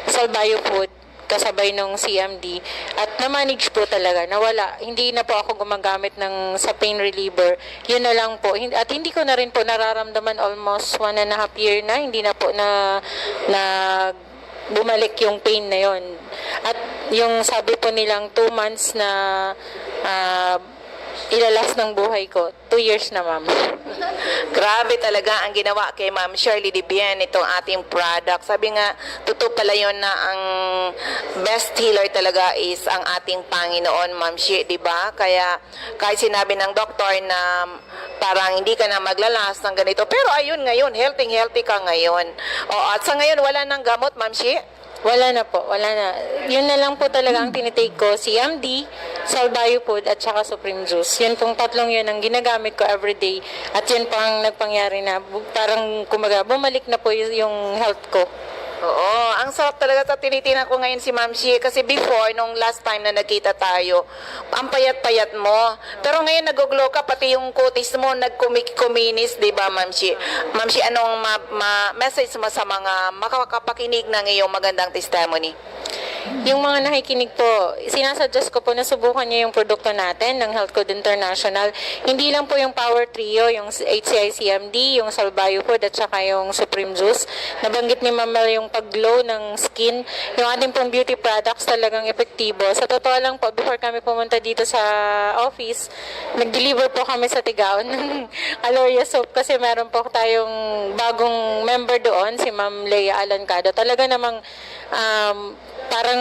Salbayo Food, kasabay nung CMD, at na-manage po talaga, nawala. Hindi na po ako gumagamit ng sa pain reliever. Yun na lang po. At hindi ko na rin po nararamdaman almost 1.5 year na, hindi na po na bumalik yung pain na yun. At yung sabi po nilang 2 months na ilalas ng buhay ko. 2 years na, ma'am. Grabe talaga ang ginawa kay Ma'am Shirley Dibien itong ating product. Sabi nga, totoo pala yun na ang best healer talaga is ang ating Panginoon, Ma'am Shi, di ba? Kaya kahit sinabi ng doktor na parang hindi ka na maglalas ng ganito. Pero ayun ngayon, healthy ka ngayon. O, at sa ngayon, wala nang gamot, Ma'am Shi? Wala na po, wala na. Yun na lang po talaga ang tinitake ko, CMD, Salbayo Food, at saka Supreme Juice. Yun pong tatlong yun ang ginagamit ko everyday. At yun po ang nagpangyari na parang kumaga, bumalik na po yung health ko. Oo, ang sarap talaga sa tinitingnan ko ngayon si Ma'am Shi kasi before, nung last time na nagkita tayo, ang payat-payat mo. Pero ngayon nag-glow ka, pati yung kutis mo nagkuminis, di ba Ma'am Shi? Ma'am Shi, anong message mo sa mga makakapakinig ng iyong magandang testimony? Yung mga nakikinig po, sinasuggest ko po na subukan niyo yung produkto natin ng Health Code International. Hindi lang po yung Power Trio, yung HCI CMD, yung Salbayo Food, at saka yung Supreme Juice. Nabanggit ni Ma'am Mel yung pag-glow ng skin. Yung ating pong beauty products talagang epektibo. Sa totoo lang po, before kami pumunta dito sa office, nag-deliver po kami sa Tigaon ng Aloria Soap kasi meron po tayong bagong member doon, si Ma'am Leia Alancado. Talaga namang parang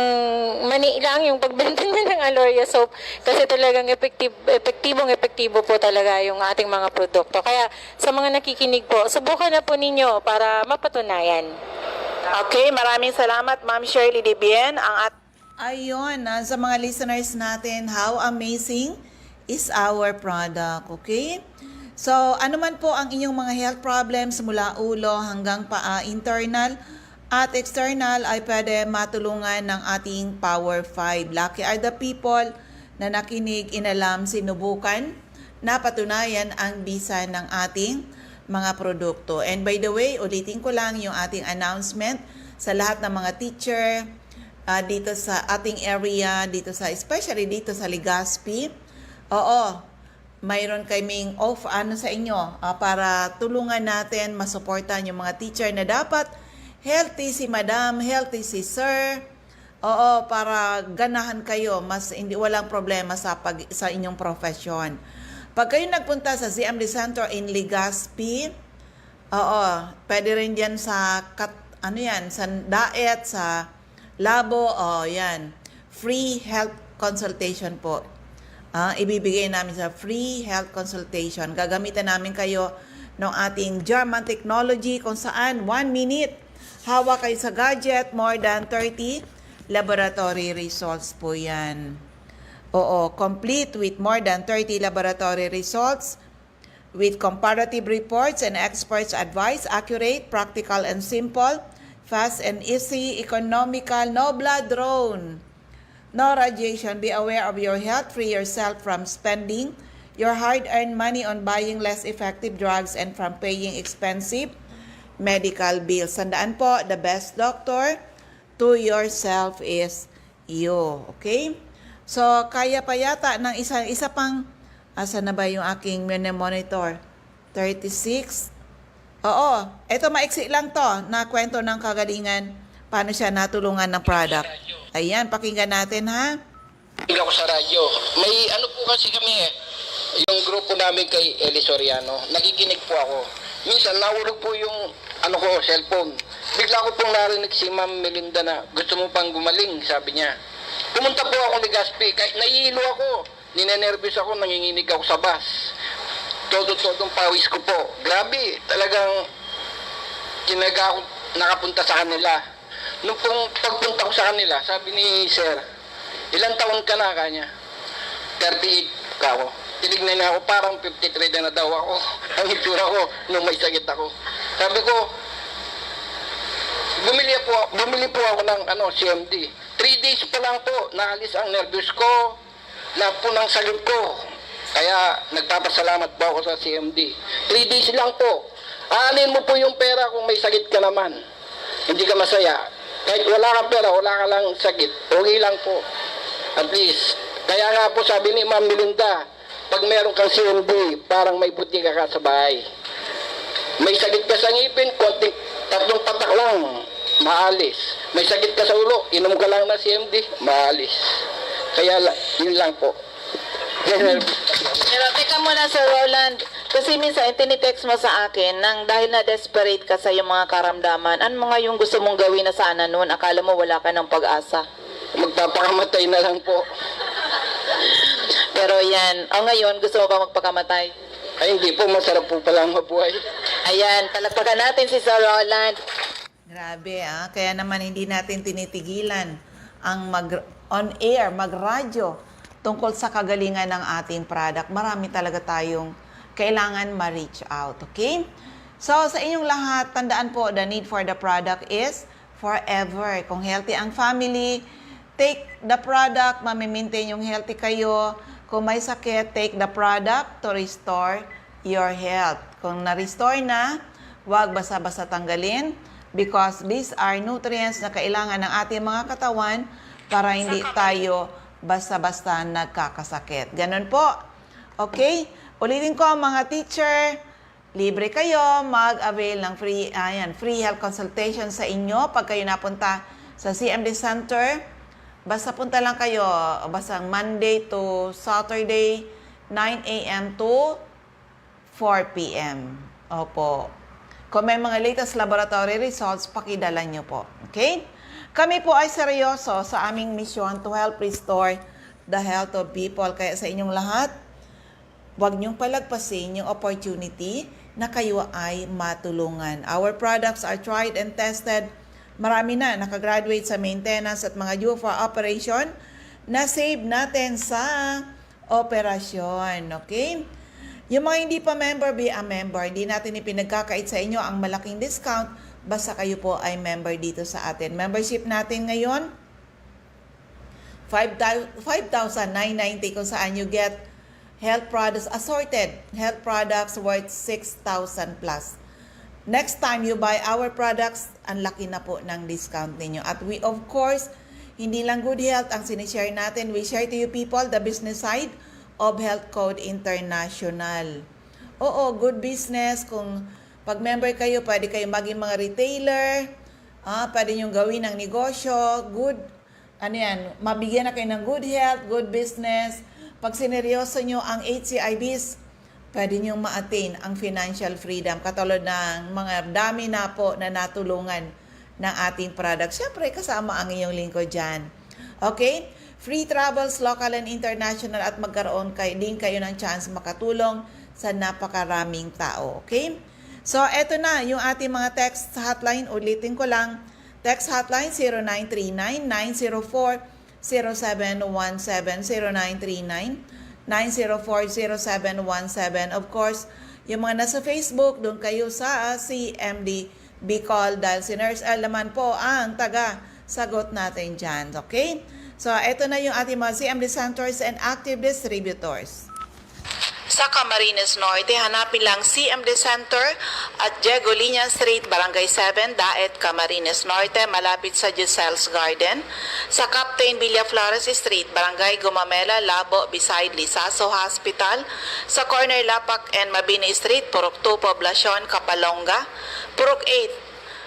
mani lang yung pagbenta niya ng Aloria Soap kasi talagang epektibo po talaga yung ating mga produkto. Kaya sa mga nakikinig po, subukan na po ninyo para mapatunayan. Okay, maraming salamat Ma'am Shirley Dibien. Ayun, sa mga listeners natin, how amazing is our product, okay? So, ano man po ang inyong mga health problems mula ulo hanggang paa, internal at external ay pwede matulungan ng ating Power 5. Lucky are the people na nakinig, inalam, sinubukan, napatunayan ang bisa ng ating mga produkto. And by the way, ulitin ko lang yung ating announcement sa lahat ng mga teacher dito sa ating area, especially dito sa Legazpi. Oo, mayroon kaming off sa inyo para tulungan natin, masuportan yung mga teacher na dapat healthy si madam, healthy si sir. Oo, para ganahan kayo, walang problema sa inyong profession. Pag kayo nagpunta sa ZMD Center in Legazpi, pwede rin diyan sa sa Daet, sa Labo, yan. Free health consultation po. Ibibigay namin sa free health consultation. Gagamitan namin kayo ng ating German technology kung saan 1 minute hawak kayo sa gadget, more than 30 laboratory results po yan. Oo, complete with more than 30 laboratory results with comparative reports and experts' advice, accurate, practical and simple, fast and easy, economical, no blood drawn, no radiation. Be aware of your health, free yourself from spending your hard-earned money on buying less effective drugs and from paying expensive medical bills. Tandaan po, the best doctor to yourself is you. Okay? So, kaya pa yata ng isa pang, asa na ba yung aking monitor? 36. Oo, ito maiksi lang to, na kwento ng kagalingan, paano siya natulungan ng product. Ayan, pakinggan natin ha. Hindi ako sa radyo. May ano po kasi kami yung grupo namin kay Eli Soriano, nakikinig po ako. Minsan, nahulog po yung cellphone. Bigla ko pong narinig si Ma'am Melinda na gusto mo pang gumaling, sabi niya. Pumunta po ako ni Legazpi, kahit nahihilo ako, ninenervous ako, nanginginig ako sa bus. Todo-todong pawis ko po. Grabe, talagang kinaga ako nakapunta sa kanila. Nung pong pagpunta ko sa kanila, sabi ni Sir, ilang taon ka na, kanya? 38 ka ako. Tinignan niya ako, parang 53 na daw ako. Ang itsura ko nung may sakit ako. Sabi ko, bumili po ako ng CMD. 3 days pa lang po, naalis ang nervous ko, lahat po ng sakit ko. Kaya nagpapasalamat po ako sa CMD. 3 days lang po. Aanin mo po yung pera kung may sakit ka naman. Hindi ka masaya. Kahit wala kang pera, wala ka lang sakit. Okay lang po. At least. Kaya nga po sabi ni Ma'am Melinda, pag meron kang CMD, parang may buti ka sa bahay. May sakit ka sa ngipin, konting 3 patak lang, maalis. May sakit ka sa ulo, inom ka lang ng CMD, maalis. Kaya yun lang po. Pero teka muna, Sir Roland, kasi minsan tinitext mo sa akin nang dahil na desperate ka sa iyong mga karamdaman, ano mga yung gusto mong gawin na sana noon? Akala mo wala ka ng pag-asa. Magpapakamatay na lang po. Pero yan, ngayon, gusto mo ba magpakamatay? Ay hindi po, masarap po palang mabuhay. Ayan, palagpakan natin si Sir Roland. Grabe kaya naman hindi natin tinitigilan ang on-air, mag-radyo tungkol sa kagalingan ng ating product. Marami talaga tayong kailangan ma-reach out, okay? So, sa inyong lahat, tandaan po, the need for the product is forever. Kung healthy ang family, take the product, mamimaintain yung healthy kayo. Kung may sakit, take the product to restore your health. Kung na-restore na, huwag basta-basta tanggalin because these are nutrients na kailangan ng ating mga katawan para hindi tayo basta-basta nagkakasakit. Ganun po. Okay? Ulitin ko, mga teacher, libre kayo mag-avail ng free health consultation sa inyo pag kayo napunta sa CMD Center. Basta punta lang kayo, basta Monday to Saturday, 9 a.m. to 4 p.m. Opo. Kung may mga latest laboratory results, pakidala nyo po. Okay? Kami po ay seryoso sa aming mission to help restore the health of people. Kaya sa inyong lahat, huwag niyong palagpasin yung opportunity na kayo ay matulungan. Our products are tried and tested. Marami na nakagraduate sa maintenance at mga due for operation na save natin sa operasyon. Okay? Yung mga hindi pa member, be a member. Hindi natin ipinagkakait sa inyo ang malaking discount basta kayo po ay member dito sa atin. Membership natin ngayon, 5,990 kung saan you get health products, assorted health products worth 6,000 plus. Next time you buy our products, ang laki na po ng discount ninyo. At we, of course, hindi lang good health ang sinishare natin. We share to you people the business side of Health Code International. Oo, good business. Kung pag member kayo, pwede kayo maging mga retailer. Pwede nyo gawin ng negosyo. Good, mabigyan na kayo ng good health, good business. Pag sineryoso nyo ang HCIBs, pwede nyo ma-attain ang financial freedom. Katulad ng mga dami na po na natulungan ng ating product. Siyempre, kasama ang iyong lingkod dyan. Okay? Free travels, local and international, at magkaroon din kayo ng chance makatulong sa napakaraming tao. Okay? So, eto na yung ating mga text hotline. Ulitin ko lang. Text hotline 0939-904-0717. 0939-904-0717. Of course, yung mga nasa Facebook, doon kayo sa CMD Bicol dahil si Nurse L naman po ang taga-sagot natin dyan. Okay? So, eto na yung ating mga CMD centers and active distributors. Sa Camarines Norte, hanapin lang CMD Center at Diego Liña Street, Barangay 7, Daet, Camarines Norte, malapit sa Giselle's Garden. Sa Captain Villaflores Street, Barangay Gumamela, Labo, beside Lisaso Hospital. Sa corner Lapak and Mabini Street, Purok 2, Poblacion, Kapalonga. Purok 8,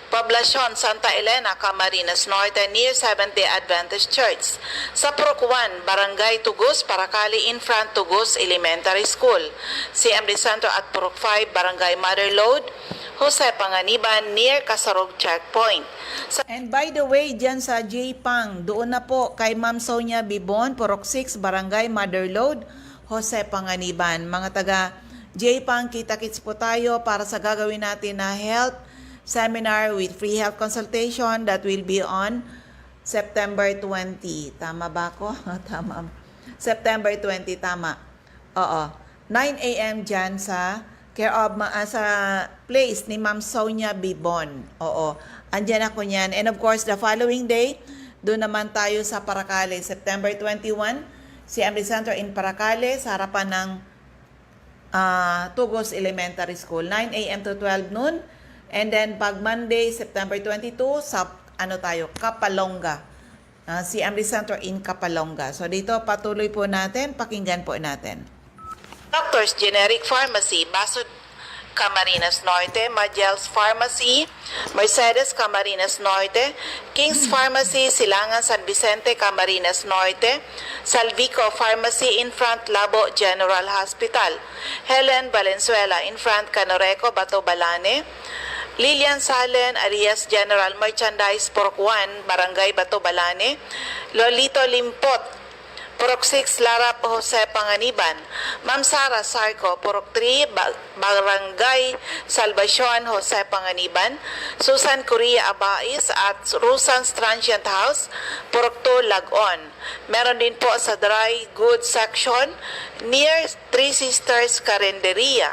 Poblacion, Santa Elena, Camarines Norte, near Seventh-day Adventist Church. Sa Purok 1, Barangay Tugus, Paracali, in front Tugus Elementary School. CMD Center at Purok 5, Barangay Motherlode, Jose Panganiban, near Kasarog Checkpoint. And by the way, dyan sa J-Pang, doon na po kay Ma'am Sonia Bibon, Purok 6, Barangay Motherlode, Jose Panganiban. Mga taga J-Pang, kita-kits po tayo para sa gagawin natin na health seminar with free health consultation that will be on September 20. Tama ba ako? Tama. September 20, tama. Oo. 9 a.m. dyan sa care of sa place ni Ma'am Sonia Bibon. Oo. Andyan ako niyan. And of course, the following day, doon naman tayo sa Paracale, September 21, CMD Center in Paracale, sa harapan ng Tugos Elementary School, 9 a.m. to 12 noon. And then, pag Monday, September 22, sa Kapalonga. CMD Center in Kapalonga. So, dito patuloy po natin, pakinggan po natin. Doctors Generic Pharmacy, Basud Camarines Norte, Magel's Pharmacy, Mercedes Camarines Norte, King's Pharmacy, Silangan San Vicente Camarines Norte, Salvico Pharmacy in front Labo General Hospital, Helen Valenzuela in front Canoreco Batobalane, Lilian Salen, Arias General Merchandise, Purok 1, Barangay Batobalane, Lolito Limpot, Purok 6, Larap Jose Panganiban, Ma'am Sara Sarco, Purok 3, Barangay Salvacion, Jose Panganiban, Susan Correa Abais at Rusan's Transient House, Purok 2, Lagon. Meron din po sa dry goods section near Three Sisters Carinderia.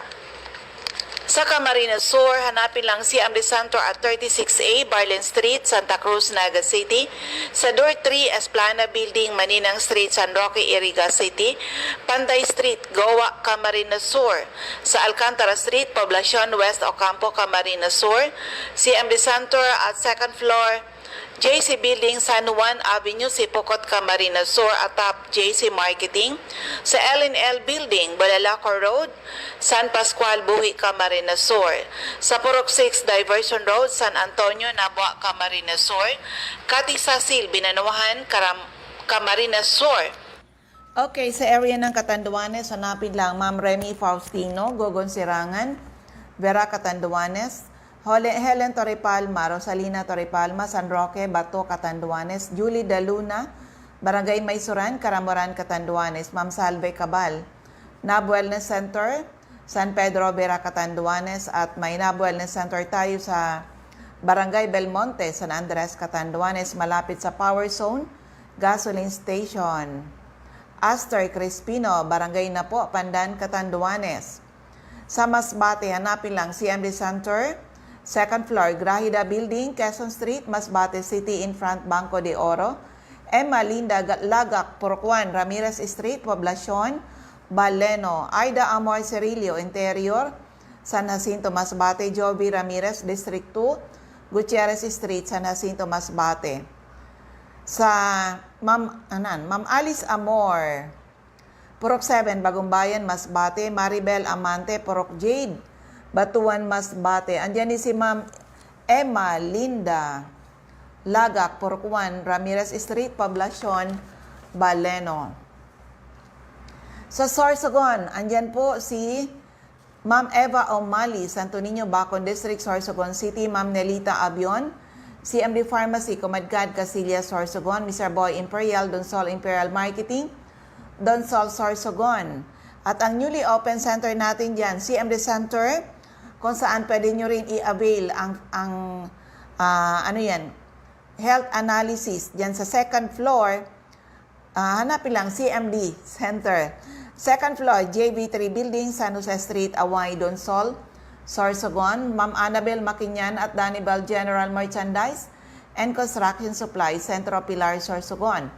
Sa Camarines Sur, hanapin lang si Amri Santo at 36A, Barlen Street, Santa Cruz, Naga City. Sa Door 3, Esplana Building, Maninang Street, San Roque, Iriga City. Panday Street, Goa, Camarines Sur. Sa Alcantara Street, Poblacion, West Ocampo, Camarines Sur. Si Amri Santo at 2nd floor, JC Building, San Juan Avenue, Sipocot, Camarines Sur, atap JC Marketing. Sa L&L Building, Balalaco Road, San Pascual, Buhi, Camarines Sur. Sa Purok 6, Diversion Road, San Antonio, Nabua, Camarines Sur. Katisasil, Binanuhan, Camarines Sur. Okay, sa area ng Catanduanes, hanapin lang Ma'am Remy Faustino, Gogon Sirangan, Vera Catanduanes, Helen Torrepalma, Rosalina Torrepalma, San Roque, Bato, Catanduanes, Julie Daluna, Barangay Maysuran, Caramoran, Catanduanes, Ma'am Salve Cabal, NAB Wellness Center, San Pedro, Vera, Catanduanes, at may NAB Wellness Center tayo sa Barangay Belmonte, San Andres, Catanduanes, malapit sa Power Zone, Gasoline Station. Aster Crispino, Barangay Napo, Pandan, Catanduanes. Sa Masbate, hanapin lang CMD Center, 2nd floor, Grahida Building, Quezon Street, Masbate City, in front Banco de Oro. Emma Linda Lagak, Purok 1, Ramirez Street, Poblacion, Baleno. Aida Amor Cirillo, Interior, San Jacinto, Masbate. Joby Ramirez, District 2, Gutierrez Street, San Jacinto, Masbate. Sa Ma'am Alice Amor, Purok 7, Bagong Bayan, Masbate. Maribel Amante, Purok Jade, Batuan, Masbate. Andiyan ni si Ma'am Emma Linda Lagak, Purok 1, Ramirez Street, Poblacion, Baleno. Sa Sorsogon, andyan po si Ma'am Eva O'Malley, Santo Niño, Bacon District, Sorsogon City. Ma'am Nelita Abion, CMD Pharmacy, Comadcad, Casillas, Sorsogon. Mr. Boy Imperial, Donsol Imperial Marketing, Donsol, Sorsogon. At ang newly open center natin dyan, CMD Center, kung saan pwede nyo rin i-avail ang health analysis. Dyan sa 2nd floor, hanapin lang CMD Center. 2nd floor, JB3 Building, San Jose Street, Away, Donsol, Sorsogon. Ma'am Annabel Makinyan at Danibal General Merchandise and Construction Supply, Centro Pilar, Sorsogon.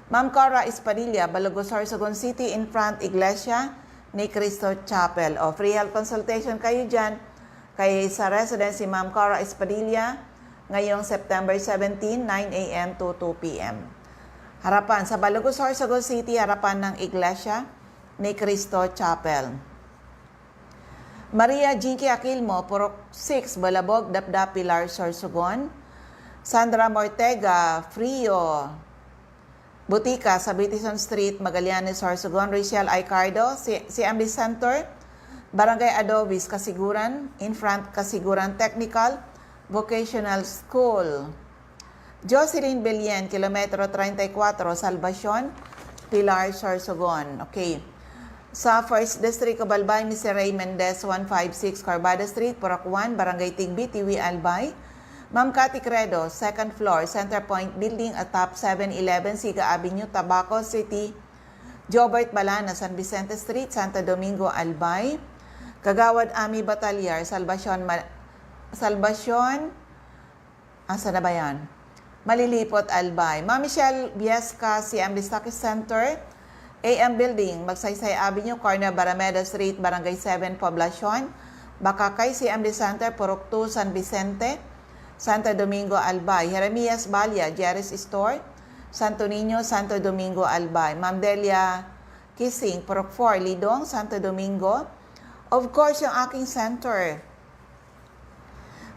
Ma'am Cora Espadilla, Balogo, Sorsogon City, in front Iglesia ni Cristo Chapel. O free health consultation kayo dyan sa residence si Ma'am Cora Espadilla ngayong September 17, 9 a.m. to 2 p.m. Harapan sa Balogo, Sorsogon City, harapan ng Iglesia ni Cristo Chapel. Maria Jinky Aquilmo, Purok 6, Balabog, Dapdap, Pilar, Sorsogon. Sandra Mortega Frio, Butika sa Bitison Street, Magallanes, Sorsogon. Rachel Aicardo, CMD Center, Barangay Adobis, Kasiguran, in front Kasiguran Technical Vocational School. Jocelyn Belien, Kilometro 34, Salvacion, Pilar, Sorsogon. Okay. Sa 1st District of Albay, Mr. Ray Mendez, 156 Corbada Street, Purok 1, Barangay Tigbi, Tiwi, Albay. Ma'am Cathy Credo, 2nd floor, Center Point Building, atap 711 Siga Avenue, Tabaco City. Jobert Balana, San Vicente Street, Santo Domingo, Albay. Kagawad Ami Batalyar, Salvacion, asa na ba yan? Malilipot, Albay. Ma'am Michelle Viesca, CMD Stockist Center, AM Building, Magsaysay Avenue, corner Barameda Street, Barangay 7, Poblacion. Bakakay, CMD Center, Purok 2, San Vicente, Santo Domingo, Albay. Jeremias Balya, Jerry's Store, Santo Niño, Santo Domingo, Albay. Ma'am Delia Kissing, Purok 4, Lidong, Santo Domingo. Of course, yung aking center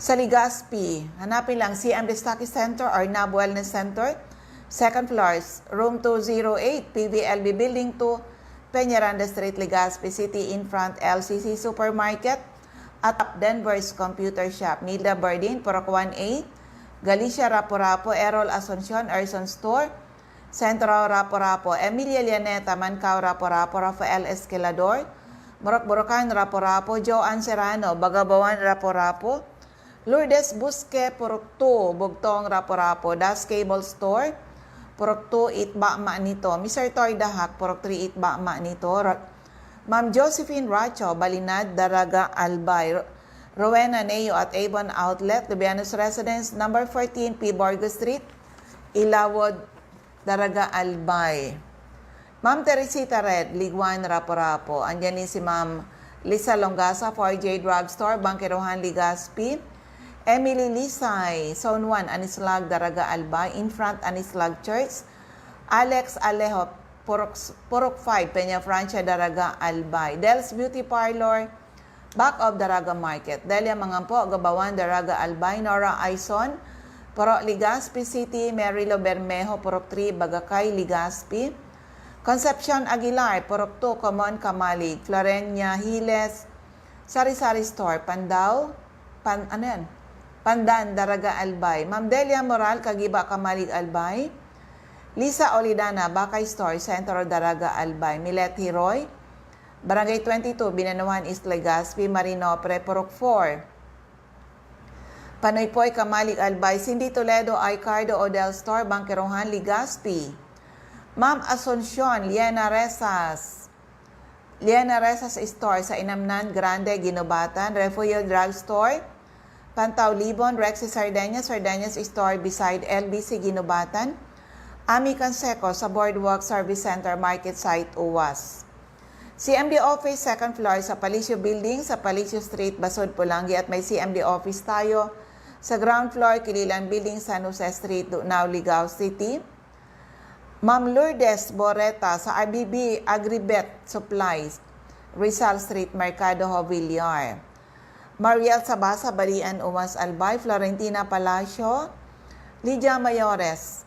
sa Legazpi. Hanapin lang CM Destaki Center or NAB Wellness Center. Second floor, room 208, PVLB Building 2, Peñaranda Street, Legazpi City, in front LCC Supermarket at Denver's Computer Shop. Nilda Bardin, Purok 1A, Galicia Rapo-Rapo, Errol Asuncion, Erson Store, Centro Rapo-Rapo, Emilia Llaneta, Mancao Rapo-Rapo, Rafael Esquilador, Morok-Borocan Rapo-Rapo, Joanne Serrano, Bagabawan Rapo-Rapo, Lourdes Busque, Purok 2, Bugtong Rapo-Rapo, Das Cable Store, Purok 2, Itba Manito, Mr. Toy Dahak, Purok 3, Itba Manito, Ma'am Josephine Racho, Balinad, Daraga, Albay, Rowena Neo at Avon Outlet, Lubianos Residence, number 14, P. Borgo Street, Ilawod, Daraga, Albay. Ma'am Teresita Red, Liguan, Rapo-Rapo. Andyan din si Ma'am Lisa Longasa, 4J Drugstore, Bangkirohan, Legazpi. Emily Lisay, Zone 1, Anislag, Daraga, Albay. In front, Anislag Church. Alex Alejo, Purok 5, Peña Francia, Daraga, Albay. Del's Beauty Parlor, back of Daraga Market. Delia Mangampo, Gabawan, Daraga, Albay. Nora Aison, Purok Legazpi City. Merilo Bermejo, Purok 3, Bagakay, Legazpi. Concepcion Aguilar, Purok 2, Common, Kamalig. Florenia Hiles, Sari-Sari Store, Pandan, Daraga, Albay. Ma'am Delia Moral, Kagiba, Kamalig, Albay. Lisa Olidana, Bakay Store, Centro, Daraga, Albay. Milet Hiroy, Barangay 22, Binanuan, East Legazpi. Marinopre, Purok 4. Panoypoy, Kamalig, Albay. Cindy Toledo, Icardo, Odell Store, Bangkirohan, Legazpi. Ma'am Asuncion, Liena Resas Store sa Inamnan, Grande, Ginobatan. Refugio Drugstore, Pantaw, Libon. Rexy Sardeñas Store beside LBC, Ginobatan. Ami Canseco sa Boardwalk Service Center, Market Site, UWAS. CMD Office, second floor sa Palicio Building, sa Palicio Street, Basod, Pulangi. At may CMD Office tayo sa ground floor, Kililan Building, San Jose Street, Now, Ligao City. Ma'am Lourdes Boreta sa RBB Agribet Supplies, Rizal Street, Mercado Villar. Mariel Sabasa, Balian, Umas, Albay. Florentina Palacio, Lydia Mayores,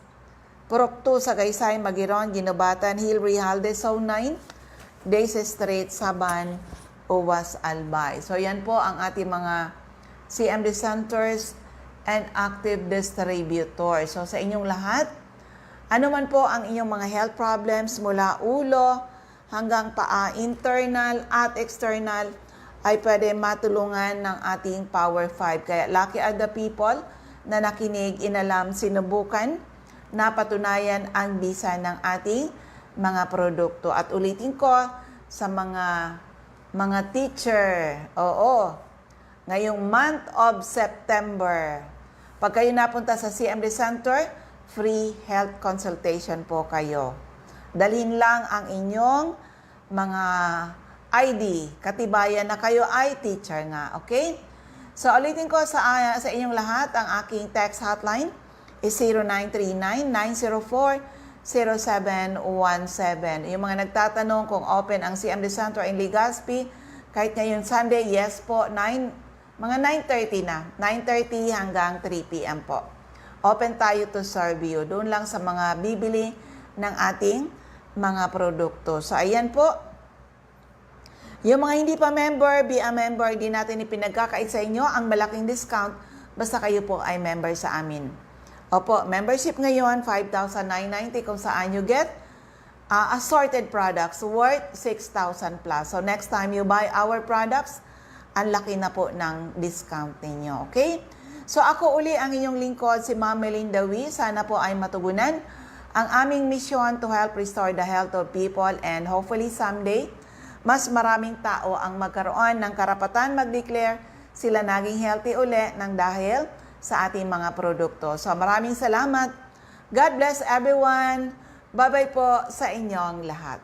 Purok 2, Sagaysay, Magiron, Ginobatan, Hill, Rijalde, Zone 9, Daisy Street, Saban, Uwas, Albay. So yan po ang ating mga CMD centers and active distributors. So sa inyong lahat, ano man po ang inyong mga health problems mula ulo hanggang paa, internal at external, ay pwede matulungan ng ating Power 5. Kaya lucky are the people na nakinig, inalam, sinubukan, napatunayan ang bisa ng ating mga produkto. At ulitin ko sa mga teacher, ngayong month of September, pag kayo napunta sa CMD Center, free health consultation po kayo. Dalhin lang ang inyong mga ID, katibayan na kayo ay teacher nga, okay? So, ulitin ko sa inyong lahat, ang aking text hotline is 0939-904-0717. Yung mga nagtatanong kung open ang CMD Center in Legazpi, kahit ngayon Sunday, yes po, mga 9:30 na. 9:30 hanggang 3 p.m. po. Open tayo to serve you. Doon lang sa mga bibili ng ating mga produkto. So, ayan po. Yung mga hindi pa member, be a member. Di natin ipinagkakait sa inyo ang malaking discount basta kayo po ay member sa amin. Opo, membership ngayon, 5,990 kung saan you get assorted products worth 6,000 plus. So, next time you buy our products, ang laki na po ng discount ninyo. Okay? So ako uli ang inyong lingkod, si Ma'am Melinda Wee. Sana po ay matugunan ang aming mission to help restore the health of people and hopefully someday, mas maraming tao ang magkaroon ng karapatan mag-declare sila naging healthy uli ng dahil sa ating mga produkto. So maraming salamat. God bless everyone. Bye-bye po sa inyong lahat.